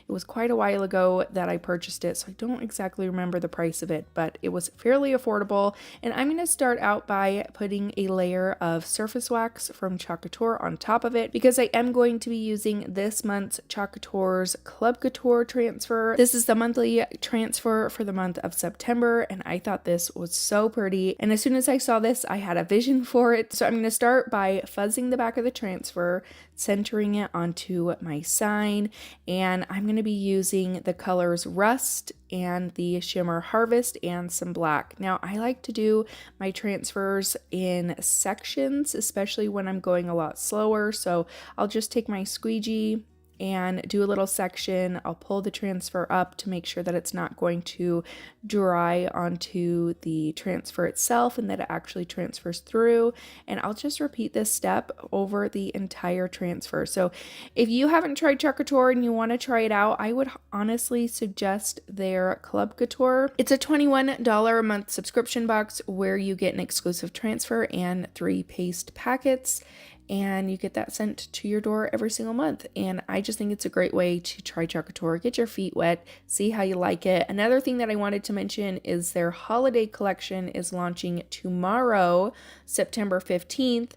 It was quite a while ago that I purchased it, so I don't exactly remember the price of it, but it was fairly affordable. And I'm going to start out by putting a layer of surface wax from Couture on top of it, because I am going to be using this month's Couture's Club Couture transfer. This is the monthly transfer for the month of September, and I thought this was so pretty. And as soon as I saw this, I had a vision for it. So I'm going to start by fuzzing the back of the transfer, centering it onto my sign, and I'm going to be using the colors Rust and the Shimmer Harvest and some black. Now, I like to do my transfers in sections, especially when I'm going a lot slower. So I'll just take my squeegee and do a little section. I'll pull the transfer up to make sure that it's not going to dry onto the transfer itself and that it actually transfers through. And I'll just repeat this step over the entire transfer. So if you haven't tried Couture and you want to try it out, I would honestly suggest their Club Couture. It's a $21 a month subscription box where you get an exclusive transfer and 3 paste packets, and you get that sent to your door every single month. And I just think it's a great way to try Couture, get your feet wet, see how you like it. Another thing that I wanted to mention is their holiday collection is launching tomorrow, September 15th,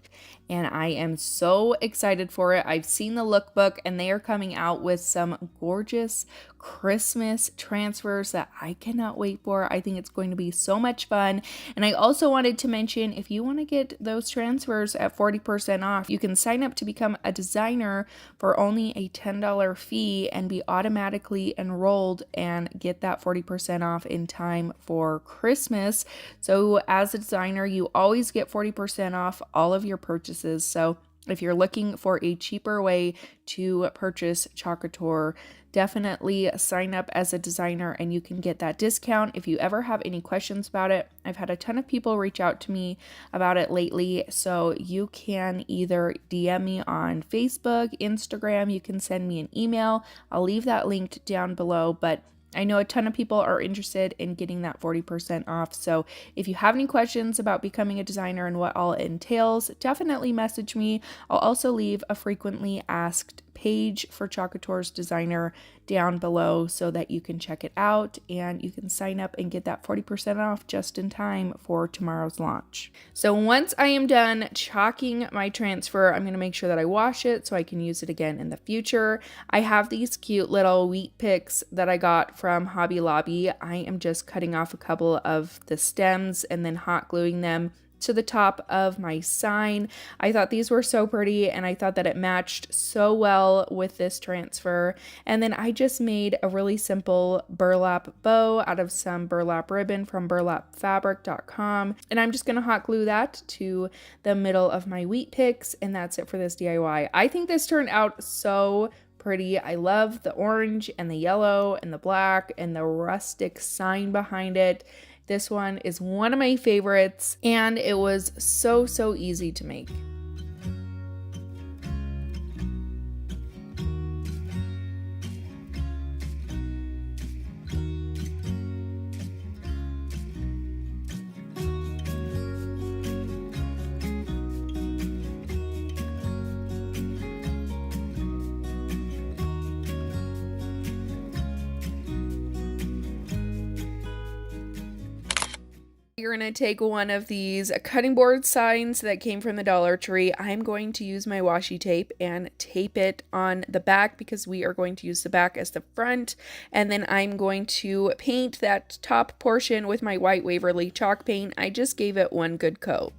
and I am so excited for it. I've seen the lookbook, and they are coming out with some gorgeous Christmas transfers that I cannot wait for. I think it's going to be so much fun. And I also wanted to mention, if you want to get those transfers at 40% off, you can sign up to become a designer for only a $10 fee and be automatically enrolled and get that 40% off in time for Christmas. So as a designer, you always get 40% off all of your purchases. So if you're looking for a cheaper way to purchase Couture, definitely sign up as a designer and you can get that discount. If you ever have any questions about it, I've had a ton of people reach out to me about it lately. So you can either DM me on Facebook, Instagram, you can send me an email. I'll leave that linked down below, but I know a ton of people are interested in getting that 40% off. So if you have any questions about becoming a designer and what all it entails, definitely message me. I'll also leave a frequently asked page for Couture's designer down below so that you can check it out and you can sign up and get that 40% off just in time for tomorrow's launch. So once I am done chalking my transfer, I'm going to make sure that I wash it so I can use it again in the future. I have these cute little wheat picks that I got from Hobby Lobby. I am just cutting off a couple of the stems and then hot gluing them to the top of my sign. I thought these were so pretty and I thought that it matched so well with this transfer. And then I just made a really simple burlap bow out of some burlap ribbon from burlapfabric.com. And I'm just going to hot glue that to the middle of my wheat picks. And that's it for this DIY. I think this turned out so pretty. I love the orange and the yellow and the black and the rustic sign behind it. This one is one of my favorites and it was so easy to make. You're going to take one of these cutting board signs that came from the Dollar Tree. I'm going to use my washi tape and tape it on the back because we are going to use the back as the front. And then I'm going to paint that top portion with my white Waverly chalk paint. I just gave it one good coat.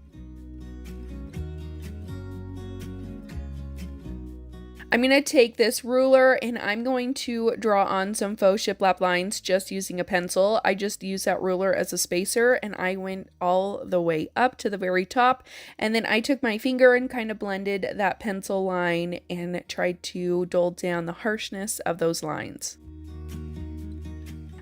I'm going to take this ruler and I'm going to draw on some faux shiplap lines just using a pencil. I just used that ruler as a spacer and I went all the way up to the very top. And then I took my finger and kind of blended that pencil line and tried to dull down the harshness of those lines.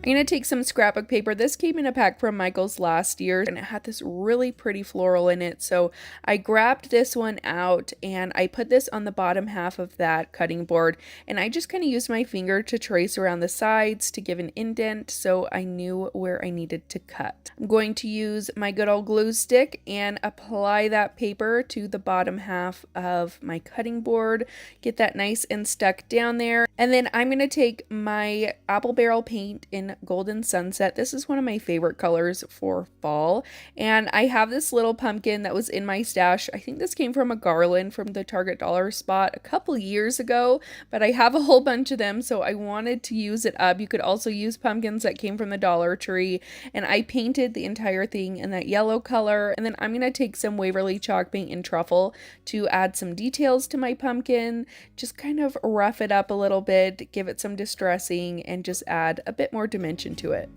I'm going to take some scrapbook paper. This came in a pack from Michael's last year and it had this really pretty floral in it. So I grabbed this one out and I put this on the bottom half of that cutting board and I just kind of used my finger to trace around the sides to give an indent so I knew where I needed to cut. I'm going to use my good old glue stick and apply that paper to the bottom half of my cutting board. Get that nice and stuck down there. And then I'm going to take my apple barrel paint in Golden Sunset. This is one of my favorite colors for fall. And I have this little pumpkin that was in my stash. I think this came from a garland from the Target dollar spot a couple years ago, but I have a whole bunch of them, so I wanted to use it up. You could also use pumpkins that came from the Dollar Tree, and I painted the entire thing in that yellow color. And then I'm going to take some Waverly chalk paint and truffle to add some details to my pumpkin, just kind of rough it up a little bit, give it some distressing, and just add a bit more dimension to it.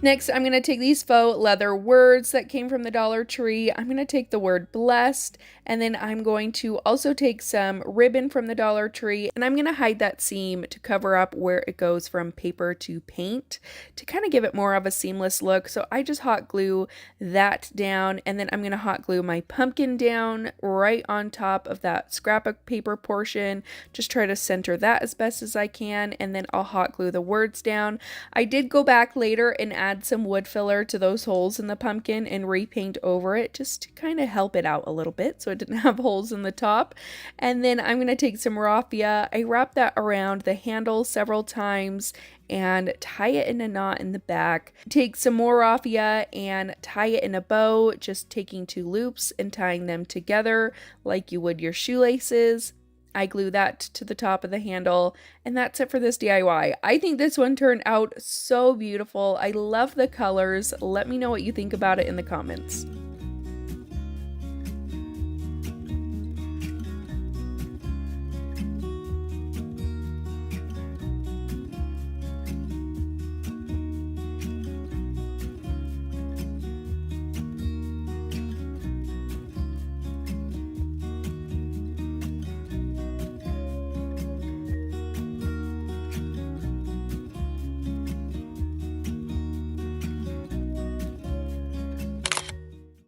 Next, I'm going to take these faux leather words that came from the Dollar Tree. I'm going to take the word blessed, and then I'm going to also take some ribbon from the Dollar Tree, and I'm going to hide that seam to cover up where it goes from paper to paint to kind of give it more of a seamless look. So I just hot glue that down, and then I'm going to hot glue my pumpkin down right on top of that scrapbook paper portion. Just try to center that as best as I can, and then I'll hot glue the words down. I did go back later and add some wood filler to those holes in the pumpkin and repaint over it just to kind of help it out a little bit so it didn't have holes in the top. And then I'm going to take some raffia. I wrap that around the handle several times and tie it in a knot in the back. Take some more raffia and tie it in a bow, just taking 2 loops and tying them together like you would your shoelaces. I glue that to the top of the handle, and that's it for this DIY. I think this one turned out so beautiful. I love the colors. Let me know what you think about it in the comments.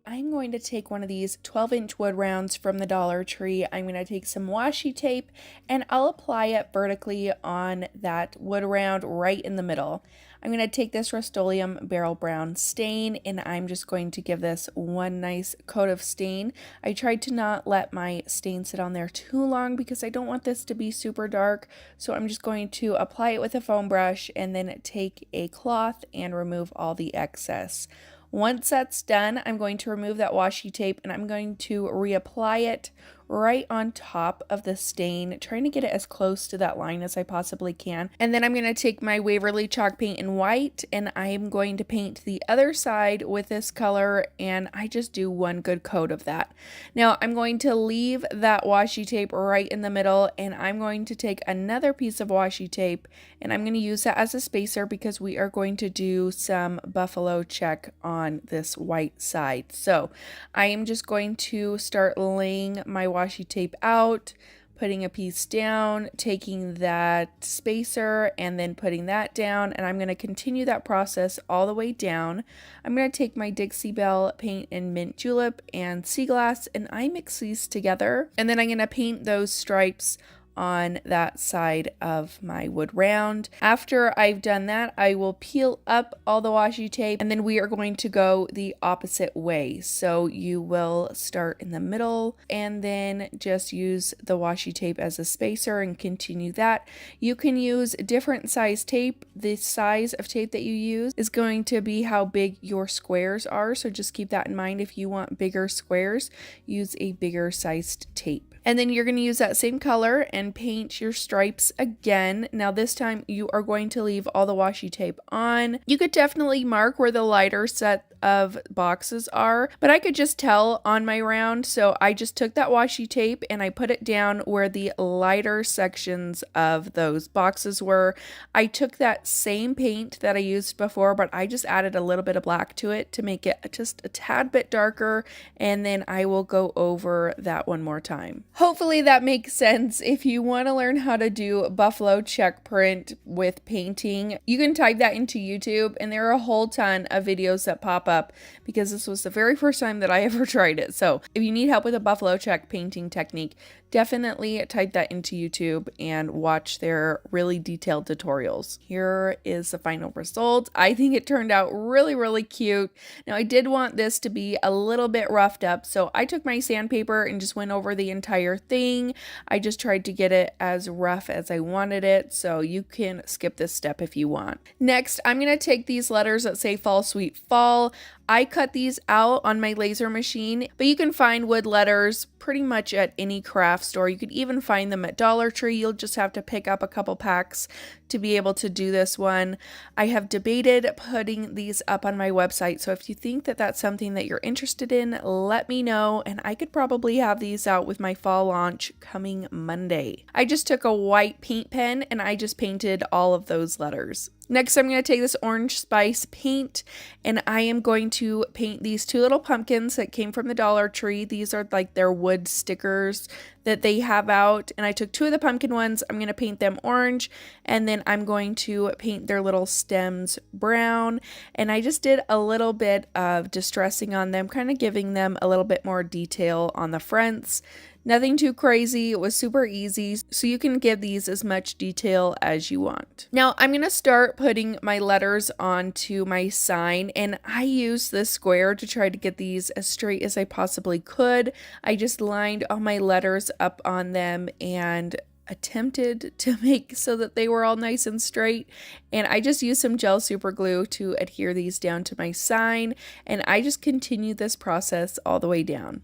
I'm going to take one of these 12-inch wood rounds from the Dollar Tree. I'm going to take some washi tape and I'll apply it vertically on that wood round right in the middle. I'm going to take this Rust-Oleum Beryl Brown stain and I'm just going to give this one nice coat of stain. I tried to not let my stain sit on there too long because I don't want this to be super dark. So I'm just going to apply it with a foam brush and then take a cloth and remove all the excess. Once that's done, I'm going to remove that washi tape and I'm going to reapply it right on top of the stain, trying to get it as close to that line as I possibly can. And then I'm going to take my Waverly chalk paint in white and I'm going to paint the other side with this color, and I just do one good coat of that. Now I'm going to leave that washi tape right in the middle and I'm going to take another piece of washi tape and I'm going to use that as a spacer because we are going to do some buffalo check on this white side. So I am just going to start laying my washi tape out, putting a piece down, taking that spacer and then putting that down, and I'm going to continue that process all the way down. I'm going to take my Dixie Belle paint in Mint Julep and Sea Glass and I mix these together, and then I'm going to paint those stripes on that side of my wood round. After I've done that, I will peel up all the washi tape and then we are going to go the opposite way. So you will start in the middle and then just use the washi tape as a spacer and continue that. You can use different size tape. The size of tape that you use is going to be how big your squares are. So just keep that in mind. If you want bigger squares, use a bigger sized tape. And then you're going to use that same color and paint your stripes again. Now this time you are going to leave all the washi tape on. You could definitely mark where the lighter set of boxes are, but I could just tell on my round, so I just took that washi tape and I put it down where the lighter sections of those boxes were. I took that same paint that I used before, but I just added a little bit of black to it to make it just a tad bit darker, and then I will go over that one more time. Hopefully that makes sense. If you want to learn how to do buffalo check print with painting, you can type that into YouTube and there are a whole ton of videos that pop up because this was the very first time that I ever tried it. So if you need help with a buffalo check painting technique, definitely type that into YouTube and watch their really detailed tutorials. Here is the final result. I think it turned out really, really cute. Now I did want this to be a little bit roughed up, so I took my sandpaper and just went over the entire thing. I just tried to get it as rough as I wanted it, so you can skip this step if you want. Next, I'm going to take these letters that say Fall Sweet Fall. I cut these out on my laser machine, but you can find wood letters pretty much at any craft store. You could even find them at Dollar Tree. You'll just have to pick up a couple packs to be able to do this one. I have debated putting these up on my website, so if you think that that's something that you're interested in, let me know, and I could probably have these out with my fall launch coming Monday. I just took a white paint pen and I just painted all of those letters. Next, I'm going to take this orange spice paint and I am going to paint these 2 little pumpkins that came from the Dollar Tree. These are like their wood stickers that they have out, and I took 2 of the pumpkin ones. I'm going to paint them orange, and then I'm going to paint their little stems brown, and I just did a little bit of distressing on them, kind of giving them a little bit more detail on the fronts. Nothing too crazy. It was super easy, so you can give these as much detail as you want. Now I'm going to start putting my letters onto my sign, and I used this square to try to get these as straight as I possibly could. I just lined all my letters up on them and attempted to make so that they were all nice and straight, and I just used some gel super glue to adhere these down to my sign, and I just continued this process all the way down.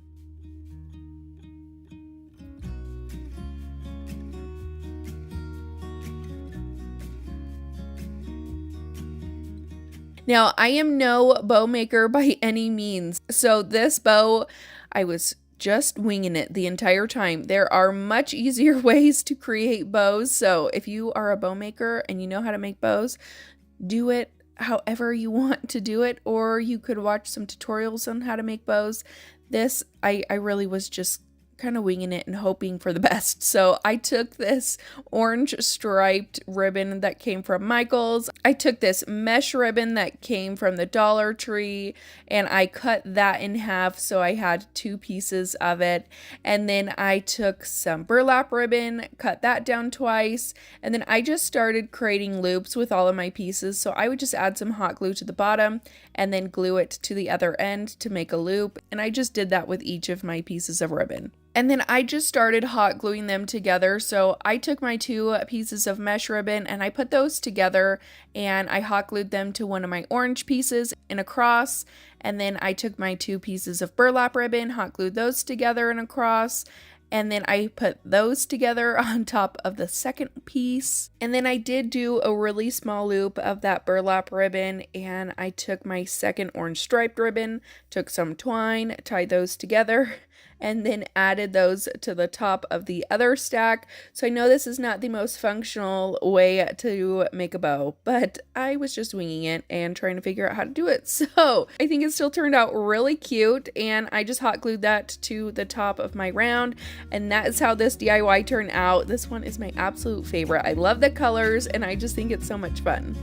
Now, I am no bow maker by any means, so this bow, I was just winging it the entire time. There are much easier ways to create bows, so if you are a bow maker and you know how to make bows, do it however you want to do it, or you could watch some tutorials on how to make bows. This, I really was just kind of winging it and hoping for the best. So I took this orange striped ribbon that came from Michael's. I took this mesh ribbon that came from the Dollar Tree, and I cut that in half so I had 2 pieces of it. And then I took some burlap ribbon, cut that down twice, and then I just started creating loops with all of my pieces. So I would just add some hot glue to the bottom and then glue it to the other end to make a loop. And I just did that with each of my pieces of ribbon. And then I just started hot gluing them together. So I took my 2 pieces of mesh ribbon and I put those together and I hot glued them to one of my orange pieces in a cross. And then I took my 2 pieces of burlap ribbon, hot glued those together in a cross. And then I put those together on top of the second piece. And then I did do a really small loop of that burlap ribbon, and I took my second orange striped ribbon, took some twine, tied those together, and then added those to the top of the other stack. So I know this is not the most functional way to make a bow, but I was just winging it and trying to figure out how to do it. So I think it still turned out really cute, and I just hot glued that to the top of my round, and that is how this DIY turned out. This one is my absolute favorite. I love the colors, and I just think it's so much fun.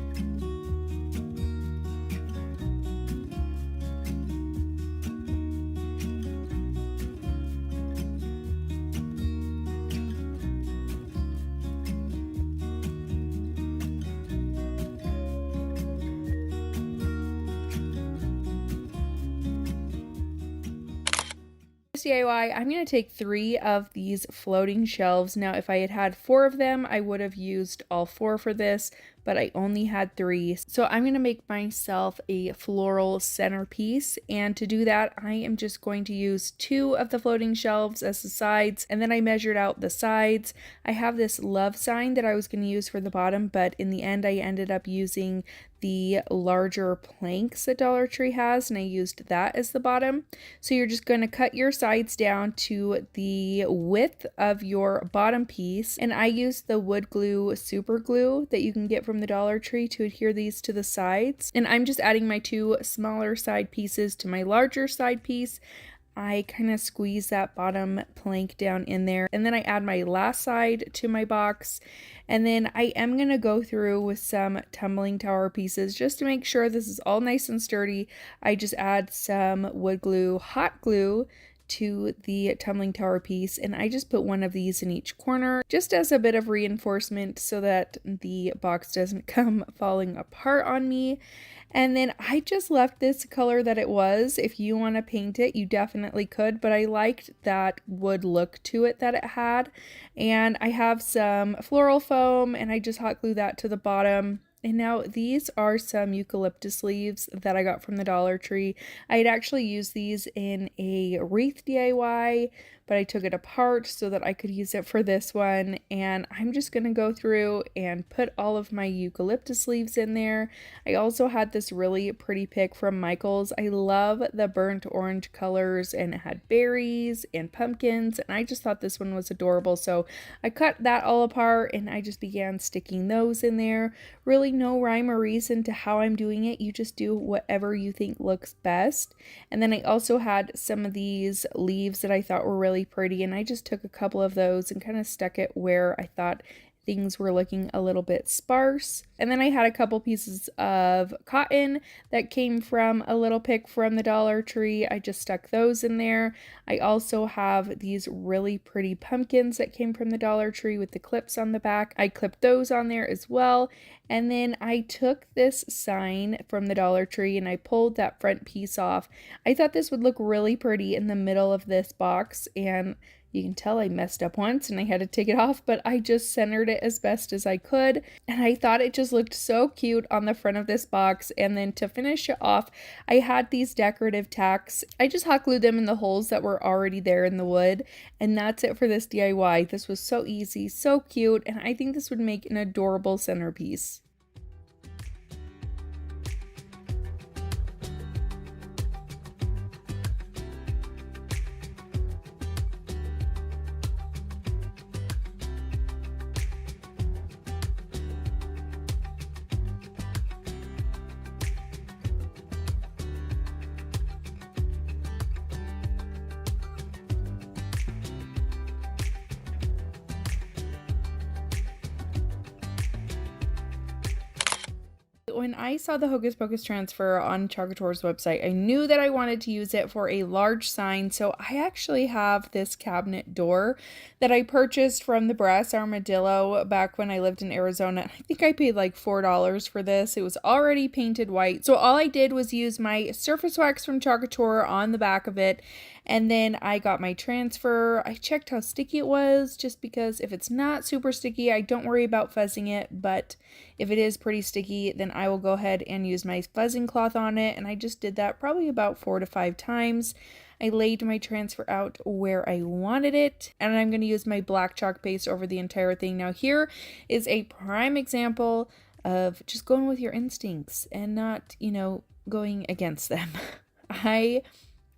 DIY, I'm going to take 3 of these floating shelves. Now, if I had had 4 of them, I would have used all 4 for this, but I only had 3. So I'm going to make myself a floral centerpiece, and to do that, I am just going to use 2 of the floating shelves as the sides, and then I measured out the sides. I have this love sign that I was going to use for the bottom, but in the end, I ended up using the larger planks that Dollar Tree has, and I used that as the bottom. So you're just going to cut your sides down to the width of your bottom piece, and I used the wood glue super glue that you can get from the Dollar Tree to adhere these to the sides. And I'm just adding my 2 smaller side pieces to my larger side piece. I kind of squeeze that bottom plank down in there, and then I add my last side to my box, and then I am going to go through with some tumbling tower pieces just to make sure this is all nice and sturdy. I just add some wood glue, hot glue to the tumbling tower piece, and I just put 1 of these in each corner just as a bit of reinforcement so that the box doesn't come falling apart on me. And then I just left this color that it was. If you want to paint it, you definitely could, but I liked that wood look to it that it had. And I have some floral foam, and I just hot glue that to the bottom. And now these are some eucalyptus leaves that I got from the Dollar Tree. I had actually used these in a wreath DIY, but I took it apart so that I could use it for this one. And I'm just going to go through and put all of my eucalyptus leaves in there. I also had this really pretty pick from Michael's. I love the burnt orange colors, and it had berries and pumpkins, and I just thought this one was adorable. So I cut that all apart and I just began sticking those in there. Really no rhyme or reason to how I'm doing it. You just do whatever you think looks best. And then I also had some of these leaves that I thought were really pretty, and I just took a couple of those and kind of stuck it where I thought things were looking a little bit sparse. And then I had a couple pieces of cotton that came from a little pick from the Dollar Tree. I just stuck those in there. I also have these really pretty pumpkins that came from the Dollar Tree with the clips on the back. I clipped those on there as well. And then I took this sign from the Dollar Tree and I pulled that front piece off. I thought this would look really pretty in the middle of this box, and You can tell I messed up once and I had to take it off, but I just centered it as best as I could. And I thought it just looked so cute on the front of this box. And then to finish it off, I had these decorative tacks. I just hot glued them in the holes that were already there in the wood. And that's it for this DIY. This was so easy, so cute, and I think this would make an adorable centerpiece. When I saw the Hocus Pocus transfer on Couture's website, I knew that I wanted to use it for a large sign, so I actually have this cabinet door that I purchased from the Brass Armadillo back when I lived in Arizona. I think I paid like $4 for this. It was already painted white, so all I did was use my surface wax from Couture on the back of it, and then I got my transfer. I checked how sticky it was, just because if it's not super sticky, I don't worry about fuzzing it, but if it is pretty sticky, then I will go ahead and use my fuzzing cloth on it, and I just did that probably about 4 to 5 times. I laid my transfer out where I wanted it, and I'm going to use my black chalk paste over the entire thing. Now here is a prime example of just going with your instincts and not, going against them.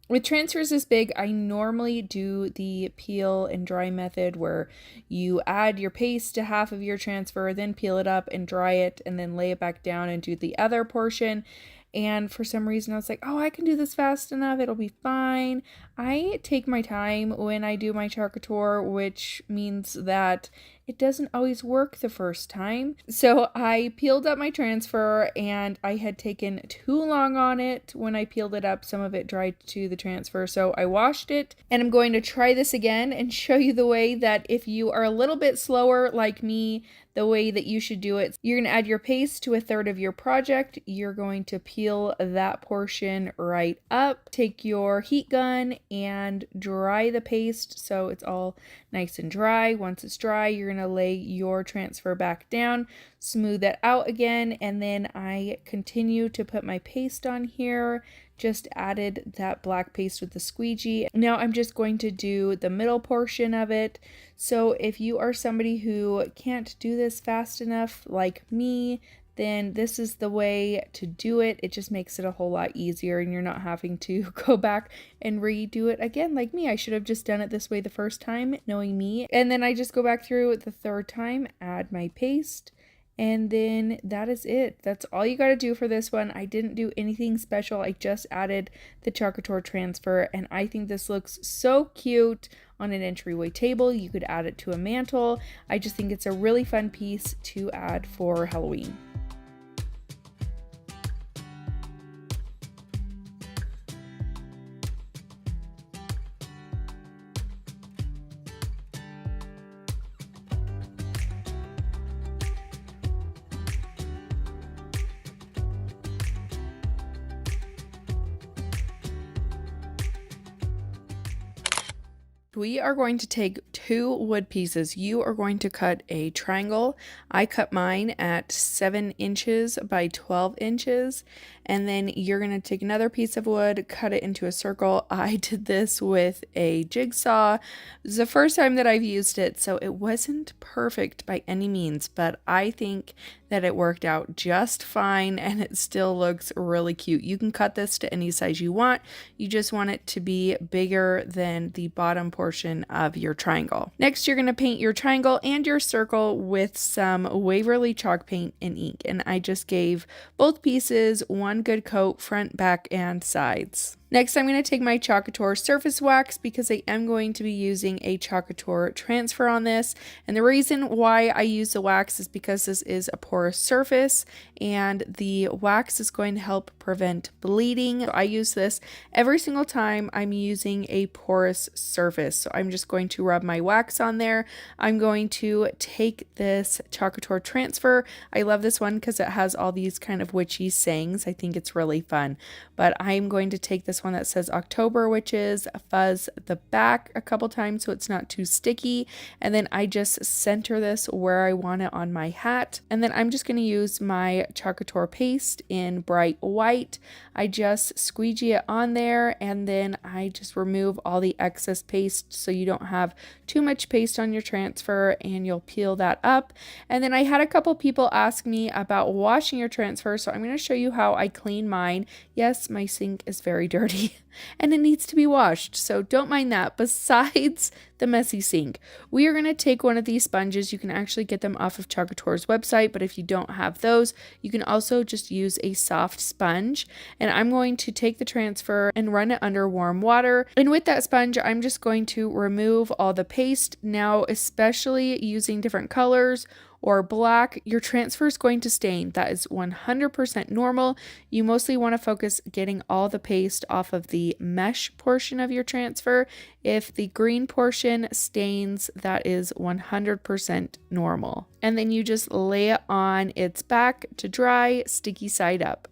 With transfers this big, I normally do the peel and dry method where you add your paste to half of your transfer, then peel it up and dry it, and then lay it back down and do the other portion. And for some reason I was like, oh, I can do this fast enough, it'll be fine. I take my time when I do my Couture, which means that it doesn't always work the first time. So I peeled up my transfer, and I had taken too long on it when I peeled it up. Some of it dried to the transfer, so I washed it, and I'm going to try this again and show you the way that if you are a little bit slower like me, the way that you should do it. You're going to add your paste to 1/3 of your project. You're going to peel that portion right up. Take your heat gun and dry the paste so it's all nice and dry. Once it's dry, you're going to lay your transfer back down, smooth it out again, and then I continue to put my paste on here. Just added that black paste with the squeegee. Now I'm just going to do the middle portion of it. So if you are somebody who can't do this fast enough like me, then this is the way to do it. It just makes it a whole lot easier, and you're not having to go back and redo it again like me. I should have just done it this way the first time, knowing me. And then I just go back through it the 3rd time, add my paste, and then that is it. That's all you got to do for this one. I didn't do anything special. I just added the Couture transfer, and I think this looks so cute on an entryway table. You could add it to a mantle. I just think it's a really fun piece to add for Halloween. We are going to take 2 wood pieces. You are going to cut a triangle. I cut mine at 7 inches by 12 inches. And then you're going to take another piece of wood, cut it into a circle. I did this with a jigsaw. This is the first time that I've used it, so it wasn't perfect by any means, but I think that it worked out just fine, and it still looks really cute. You can cut this to any size you want. You just want it to be bigger than the bottom portion of your triangle. Next, you're going to paint your triangle and your circle with some Waverly chalk paint and ink, and I just gave both pieces one good coat, front, back, and sides. Next, I'm going to take my Couture surface wax because I am going to be using a Couture transfer on this. And the reason why I use the wax is because this is a porous surface and the wax is going to help prevent bleeding. So I use this every single time I'm using a porous surface. So I'm just going to rub my wax on there. I'm going to take this Couture transfer. I love this one because it has all these kind of witchy sayings. I think it's really fun. But I'm going to take this this one that says October Witches, fuzz the back a couple times so it's not too sticky, and then I just center this where I want it on my hat. And then I'm just going to use my Couture paste in bright white. I just squeegee it on there, and then I just remove all the excess paste so you don't have too much paste on your transfer, and you'll peel that up. And then I had a couple people ask me about washing your transfer, so I'm going to show you how I clean mine. Yes, my sink is very dirty and it needs to be washed, so don't mind that. Besides the messy sink, we are going to take one of these sponges. You can actually get them off of Couture's website, but if you don't have those, you can also just use a soft sponge. And I'm going to take the transfer and run it under warm water. And with that sponge, I'm just going to remove all the paste. Now, especially using different colors or black, your transfer is going to stain. That is 100% normal. You mostly want to focus getting all the paste off of the mesh portion of your transfer. If the green portion stains, that is 100% normal. And then you just lay it on its back to dry, sticky side up.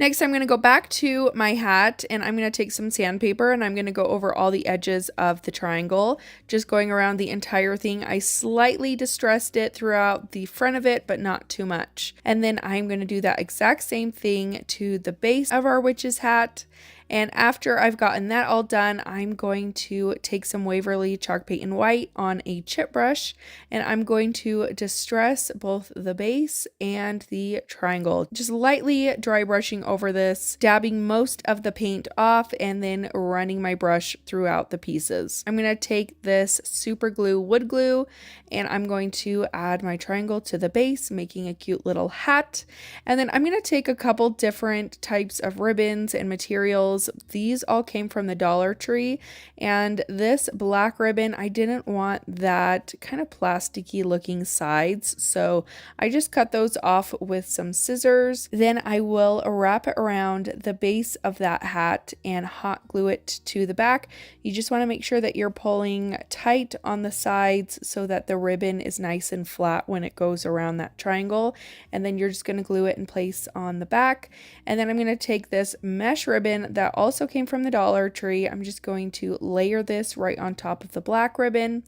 Next, I'm going to go back to my hat, and I'm going to take some sandpaper and I'm going to go over all the edges of the triangle, just going around the entire thing. I slightly distressed it throughout the front of it, but not too much. And then I'm going to do that exact same thing to the base of our witch's hat. And after I've gotten that all done, I'm going to take some Waverly chalk paint in white on a chip brush, and I'm going to distress both the base and the triangle. Just lightly dry brushing over this, dabbing most of the paint off, and then running my brush throughout the pieces. I'm going to take this super glue wood glue, and I'm going to add my triangle to the base, making a cute little hat. And then I'm going to take a couple different types of ribbons and materials. These all came from the Dollar Tree, and this black ribbon, I didn't want that kind of plasticky looking sides, so I just cut those off with some scissors. Then I will wrap it around the base of that hat and hot glue it to the back. You just want to make sure that you're pulling tight on the sides so that the ribbon is nice and flat when it goes around that triangle, and then you're just going to glue it in place on the back. And then I'm going to take this mesh ribbon that also came from the Dollar Tree. I'm just going to layer this right on top of the black ribbon.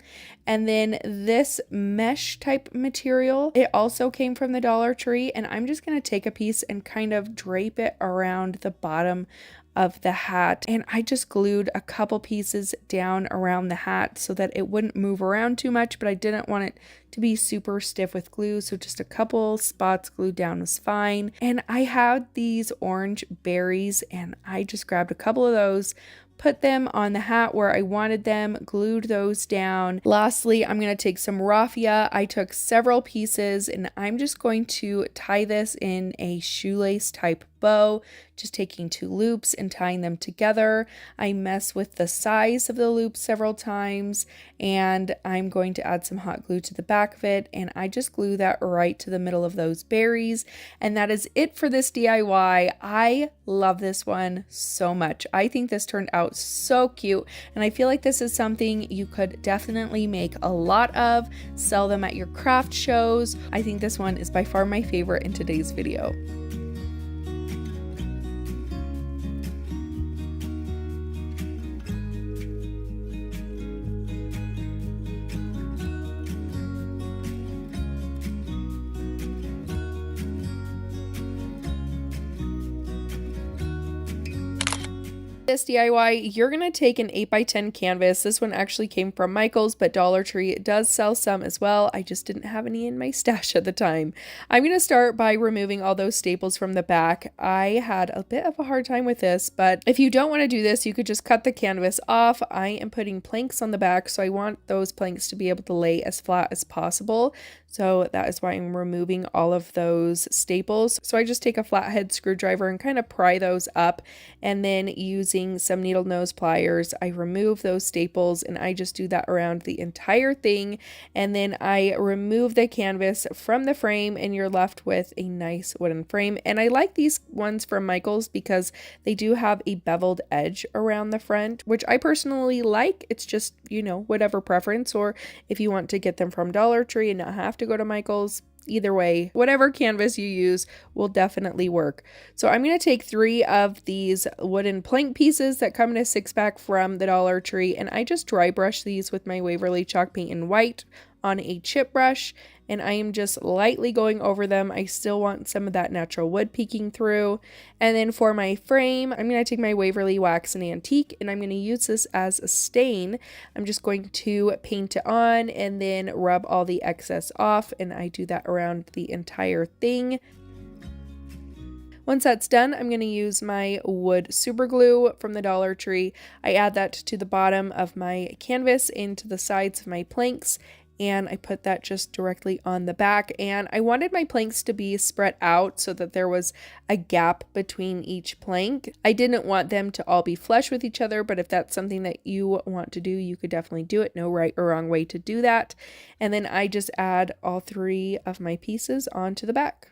And then this mesh type material, it also came from the Dollar Tree, and I'm just going to take a piece and kind of drape it around the bottom of the hat. And I just glued a couple pieces down around the hat so that it wouldn't move around too much, but I didn't want it to be super stiff with glue, so just a couple spots glued down was fine. And I had these orange berries, and I just grabbed a couple of those, put them on the hat where I wanted them, glued those down. Lastly, I'm going to take some raffia. I took several pieces, and I'm just going to tie this in a shoelace type bow, just taking 2 loops and tying them together. I mess with the size of the loop several times, and I'm going to add some hot glue to the back of it, and I just glue that right to the middle of those berries. And that is it for this DIY. I love this one so much. I think this turned out so cute, and I feel like this is something you could definitely make a lot of, sell them at your craft shows. I think this one is by far my favorite in today's video. This DIY, you're going to take an 8x10 canvas. This one actually came from Michael's, but Dollar Tree does sell some as well. I just didn't have any in my stash at the time. I'm going to start by removing all those staples from the back. I had a bit of a hard time with this, but if you don't want to do this, you could just cut the canvas off. I am putting planks on the back, so I want those planks to be able to lay as flat as possible. So that is why I'm removing all of those staples. So I just take a flathead screwdriver and kind of pry those up, and then using some needle nose pliers, I remove those staples, and I just do that around the entire thing. And then I remove the canvas from the frame, and you're left with a nice wooden frame. And I like these ones from Michael's because they do have a beveled edge around the front, which I personally like. It's just, you know, whatever preference, or if you want to get them from Dollar Tree and not have to go to Michael's, Either way, whatever canvas you use will definitely work. So I'm going to take 3 of these wooden plank pieces that come in a 6-pack from the Dollar Tree, and I just dry brush these with my Waverly chalk paint in white on a chip brush, and I am just lightly going over them. I still want some of that natural wood peeking through. And then for my frame, I'm going to take my Waverly Wax and Antique, and I'm going to use this as a stain. I'm just going to paint it on and then rub all the excess off, and I do that around the entire thing. Once that's done, I'm going to use my wood super glue from the Dollar Tree. I add that to the bottom of my canvas into the sides of my planks, and I put that just directly on the back. And I wanted my planks to be spread out so that there was a gap between each plank. I didn't want them to all be flush with each other, but if that's something that you want to do, you could definitely do it. No right or wrong way to do that. And then I just add all 3 of my pieces onto the back.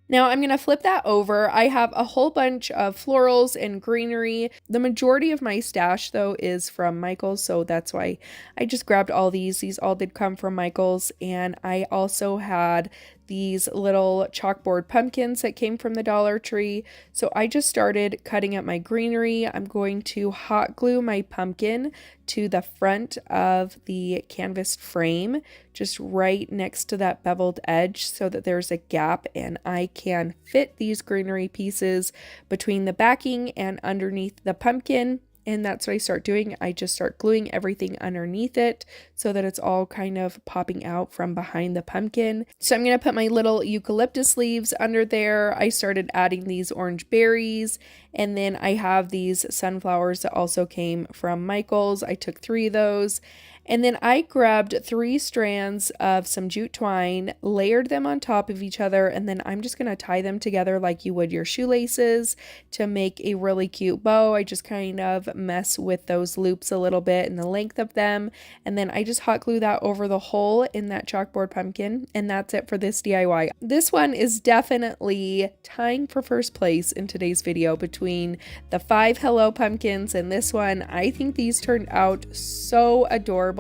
Now I'm going to flip that over. I have a whole bunch of florals and greenery. The majority of my stash though is from Michael's, so that's why I just grabbed all these. These all did come from Michael's, and I also had these little chalkboard pumpkins that came from the Dollar Tree. So I just started cutting up my greenery. I'm going to hot glue my pumpkin to the front of the canvas frame, just right next to that beveled edge so that there's a gap and I can fit these greenery pieces between the backing and underneath the pumpkin. And that's what I start doing. I just start gluing everything underneath it so that it's all kind of popping out from behind the pumpkin. So I'm going to put my little eucalyptus leaves under there. I started adding these orange berries, and then I have these sunflowers that also came from Michael's. I took 3 of those. And then I grabbed 3 strands of some jute twine, layered them on top of each other, and then I'm just going to tie them together like you would your shoelaces to make a really cute bow. I just kind of mess with those loops a little bit and the length of them, and then I just hot glue that over the hole in that chalkboard pumpkin, and that's it for this DIY. This one is definitely tying for first place in today's video between the 5 Hello Pumpkins and this one. I think these turned out so adorable.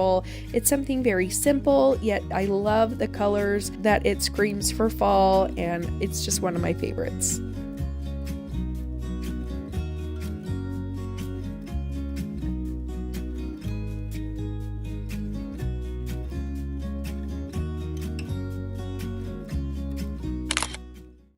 It's something very simple, yet I love the colors that it screams for fall, and it's just one of my favorites.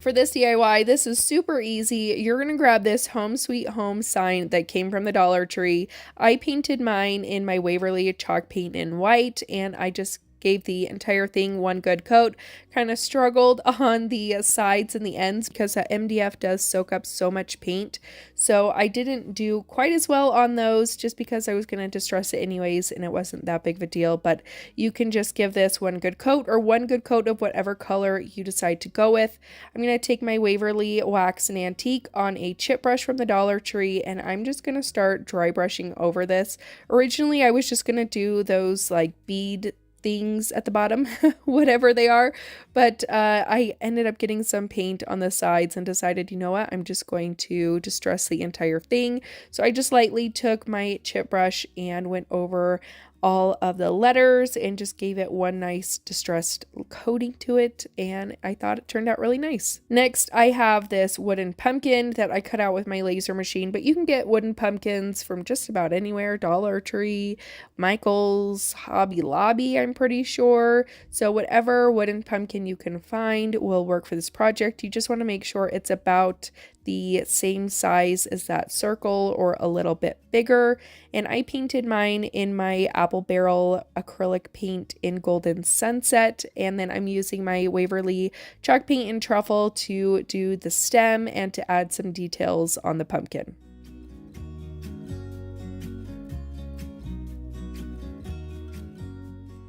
For this DIY, this is super easy. You're going to grab this Home Sweet Home sign that came from the Dollar Tree. I painted mine in my Waverly chalk paint in white, and I just gave the entire thing one good coat. Kind of struggled on the sides and the ends because that MDF does soak up so much paint. So I didn't do quite as well on those just because I was going to distress it anyways, and it wasn't that big of a deal. But you can just give this one good coat or one good coat of whatever color you decide to go with. I'm going to take my Waverly Wax and Antique on a chip brush from the Dollar Tree, and I'm just going to start dry brushing over this. Originally, I was just going to do those like bead things at the bottom, whatever they are, but I ended up getting some paint on the sides and decided, you know what, I'm just going to distress the entire thing. So I just lightly took my chip brush and went over all of the letters and just gave it one nice distressed coating to it, and I thought it turned out really nice. Next, I have this wooden pumpkin that I cut out with my laser machine, but you can get wooden pumpkins from just about anywhere. Dollar Tree, Michael's, Hobby Lobby, I'm pretty sure. So whatever wooden pumpkin you can find will work for this project. You just want to make sure it's about the same size as that circle or a little bit bigger. And I painted mine in my apple barrel acrylic paint in Golden Sunset, and then I'm using my Waverly chalk paint and truffle to do the stem and to add some details on the pumpkin.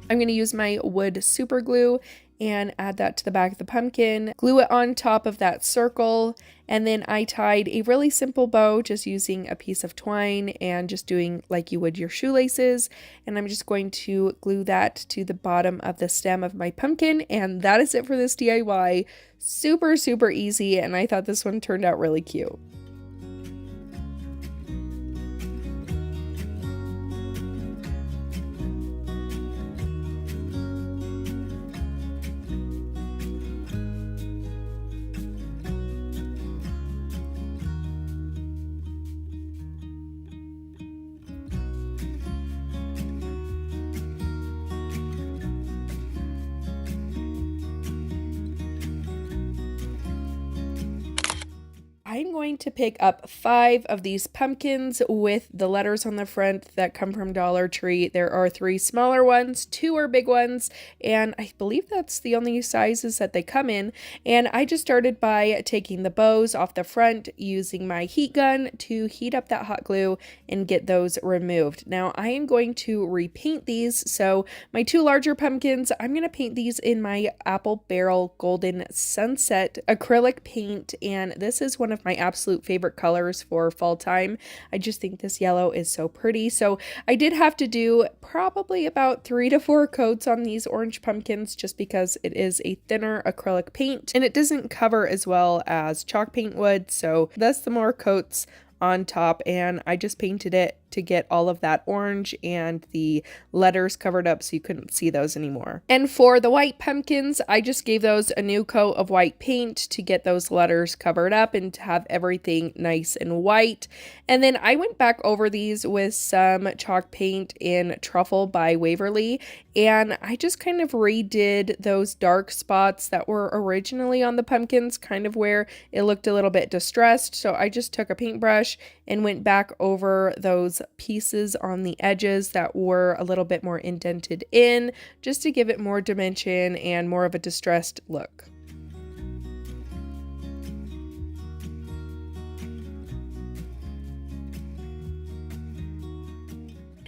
I'm going to use my wood super glue and add that to the back of the pumpkin, glue it on top of that circle, and then I tied a really simple bow just using a piece of twine and just doing like you would your shoelaces, and I'm just going to glue that to the bottom of the stem of my pumpkin, and that is it for this DIY. Super, super easy, and I thought this one turned out really cute. I'm going to pick up 5 of these pumpkins with the letters on the front that come from Dollar Tree. There are 3 smaller ones, 2 are big ones, and I believe that's the only sizes that they come in. And I just started by taking the bows off the front, using my heat gun to heat up that hot glue and get those removed. Now I am going to repaint these. So my 2 larger pumpkins, I'm going to paint these in my Apple Barrel Golden Sunset acrylic paint, and this is one of my absolute favorite colors for fall time. I just think this yellow is so pretty. So I did have to do probably about 3 to 4 coats on these orange pumpkins just because it is a thinner acrylic paint and it doesn't cover as well as chalk paint would. So that's the more coats on top, and I just painted it to get all of that orange and the letters covered up so you couldn't see those anymore. And for the white pumpkins, I just gave those a new coat of white paint to get those letters covered up and to have everything nice and white. And then I went back over these with some chalk paint in Truffle by Waverly, and I just kind of redid those dark spots that were originally on the pumpkins, kind of where it looked a little bit distressed. So I just took a paintbrush and went back over those pieces on the edges that were a little bit more indented in, just to give it more dimension and more of a distressed look.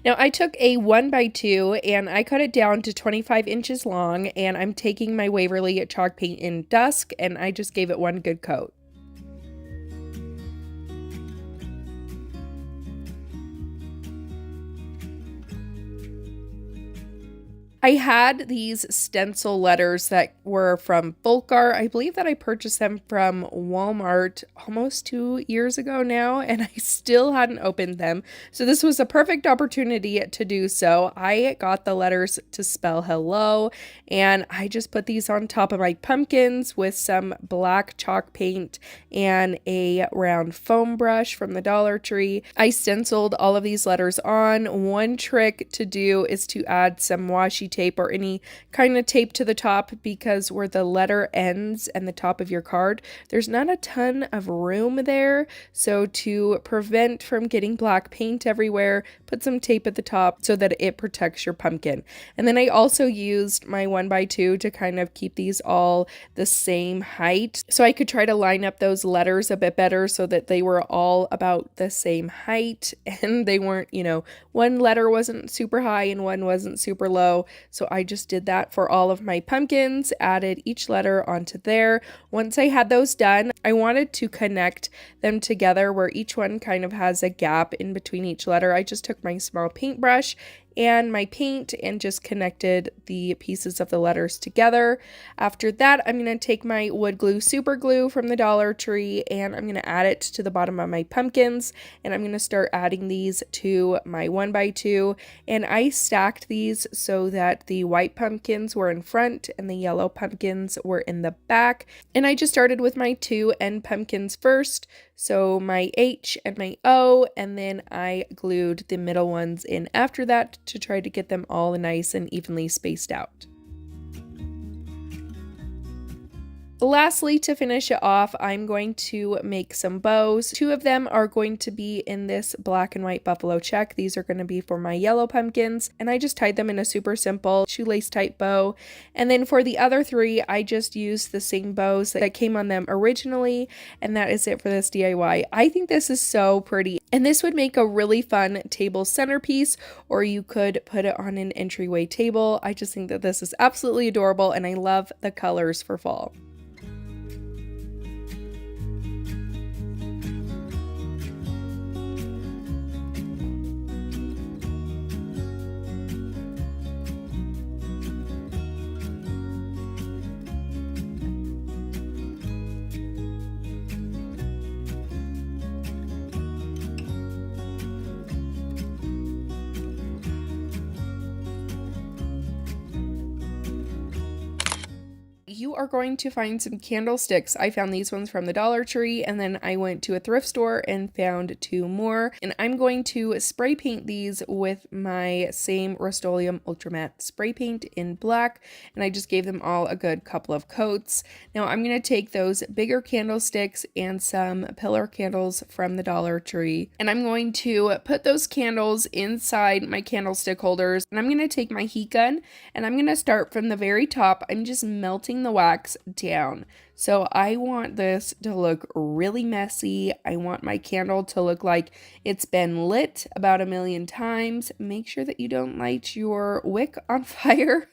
Now I took a 1x2 and I cut it down to 25 inches long, and I'm taking my Waverly chalk paint in Dusk and I just gave it one good coat. I had these stencil letters that were from Volcar. I believe that I purchased them from Walmart almost 2 years ago now, and I still hadn't opened them. So this was a perfect opportunity to do so. I got the letters to spell hello, and I just put these on top of my pumpkins with some black chalk paint and a round foam brush from the Dollar Tree. I stenciled all of these letters on. One trick to do is to add some washi tape or any kind of tape to the top, because where the letter ends and the top of your card, there's not a ton of room there. So to prevent from getting black paint everywhere, put some tape at the top so that it protects your pumpkin. And then I also used my 1x2 to kind of keep these all the same height, so I could try to line up those letters a bit better so that they were all about the same height and they weren't, one letter wasn't super high and one wasn't super low. So I just did that for all of my pumpkins, added each letter onto there. Once I had those done, I wanted to connect them together where each one kind of has a gap in between each letter. I just took my small paintbrush and my paint and just connected the pieces of the letters together. After that, I'm going to take my wood glue super glue from the Dollar Tree and I'm going to add it to the bottom of my pumpkins, and I'm going to start adding these to my 1x2, and I stacked these so that the white pumpkins were in front and the yellow pumpkins were in the back. And I just started with my 2 end pumpkins first, so my H and my O, and then I glued the middle ones in after that to try to get them all nice and evenly spaced out. Lastly, to finish it off, I'm going to make some bows. 2 of them are going to be in this black and white buffalo check. These are going to be for my yellow pumpkins, and I just tied them in a super simple shoelace type bow. And then for the other 3, I just used the same bows that came on them originally, and that is it for this DIY. I think this is so pretty, and this would make a really fun table centerpiece, or you could put it on an entryway table. I just think that this is absolutely adorable, and I love the colors for fall. You are going to find some candlesticks. I found these ones from the Dollar Tree, and then I went to a thrift store and found 2 more. And I'm going to spray paint these with my same Rust-Oleum Ultramatte spray paint in black, and I just gave them all a good couple of coats. Now I'm going to take those bigger candlesticks and some pillar candles from the Dollar Tree, and I'm going to put those candles inside my candlestick holders, and I'm going to take my heat gun and I'm going to start from the very top. I'm just melting the wax down. So I want this to look really messy. I want my candle to look like it's been lit about 1,000,000 times. Make sure that you don't light your wick on fire.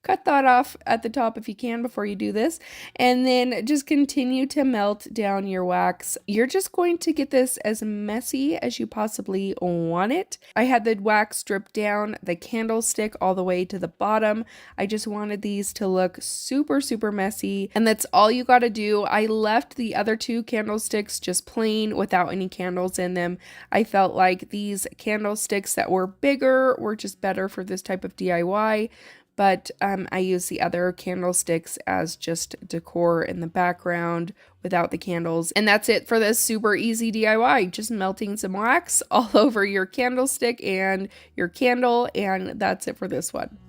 Cut that off at the top if you can before you do this. And then just continue to melt down your wax. You're just going to get this as messy as you possibly want it. I had the wax drip down the candlestick all the way to the bottom. I just wanted these to look super, super messy. And that's all you got to do. I left the other 2 candlesticks just plain without any candles in them. I felt like these candlesticks that were bigger were just better for this type of DIY. But I use the other candlesticks as just decor in the background without the candles. And that's it for this super easy DIY. Just melting some wax all over your candlestick and your candle, and that's it for this one.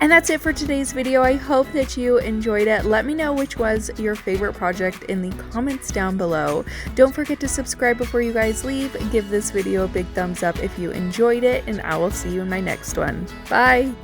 And that's it for today's video. I hope that you enjoyed it. Let me know which was your favorite project in the comments down below. Don't forget to subscribe before you guys leave. Give this video a big thumbs up if you enjoyed it, and I will see you in my next one. Bye!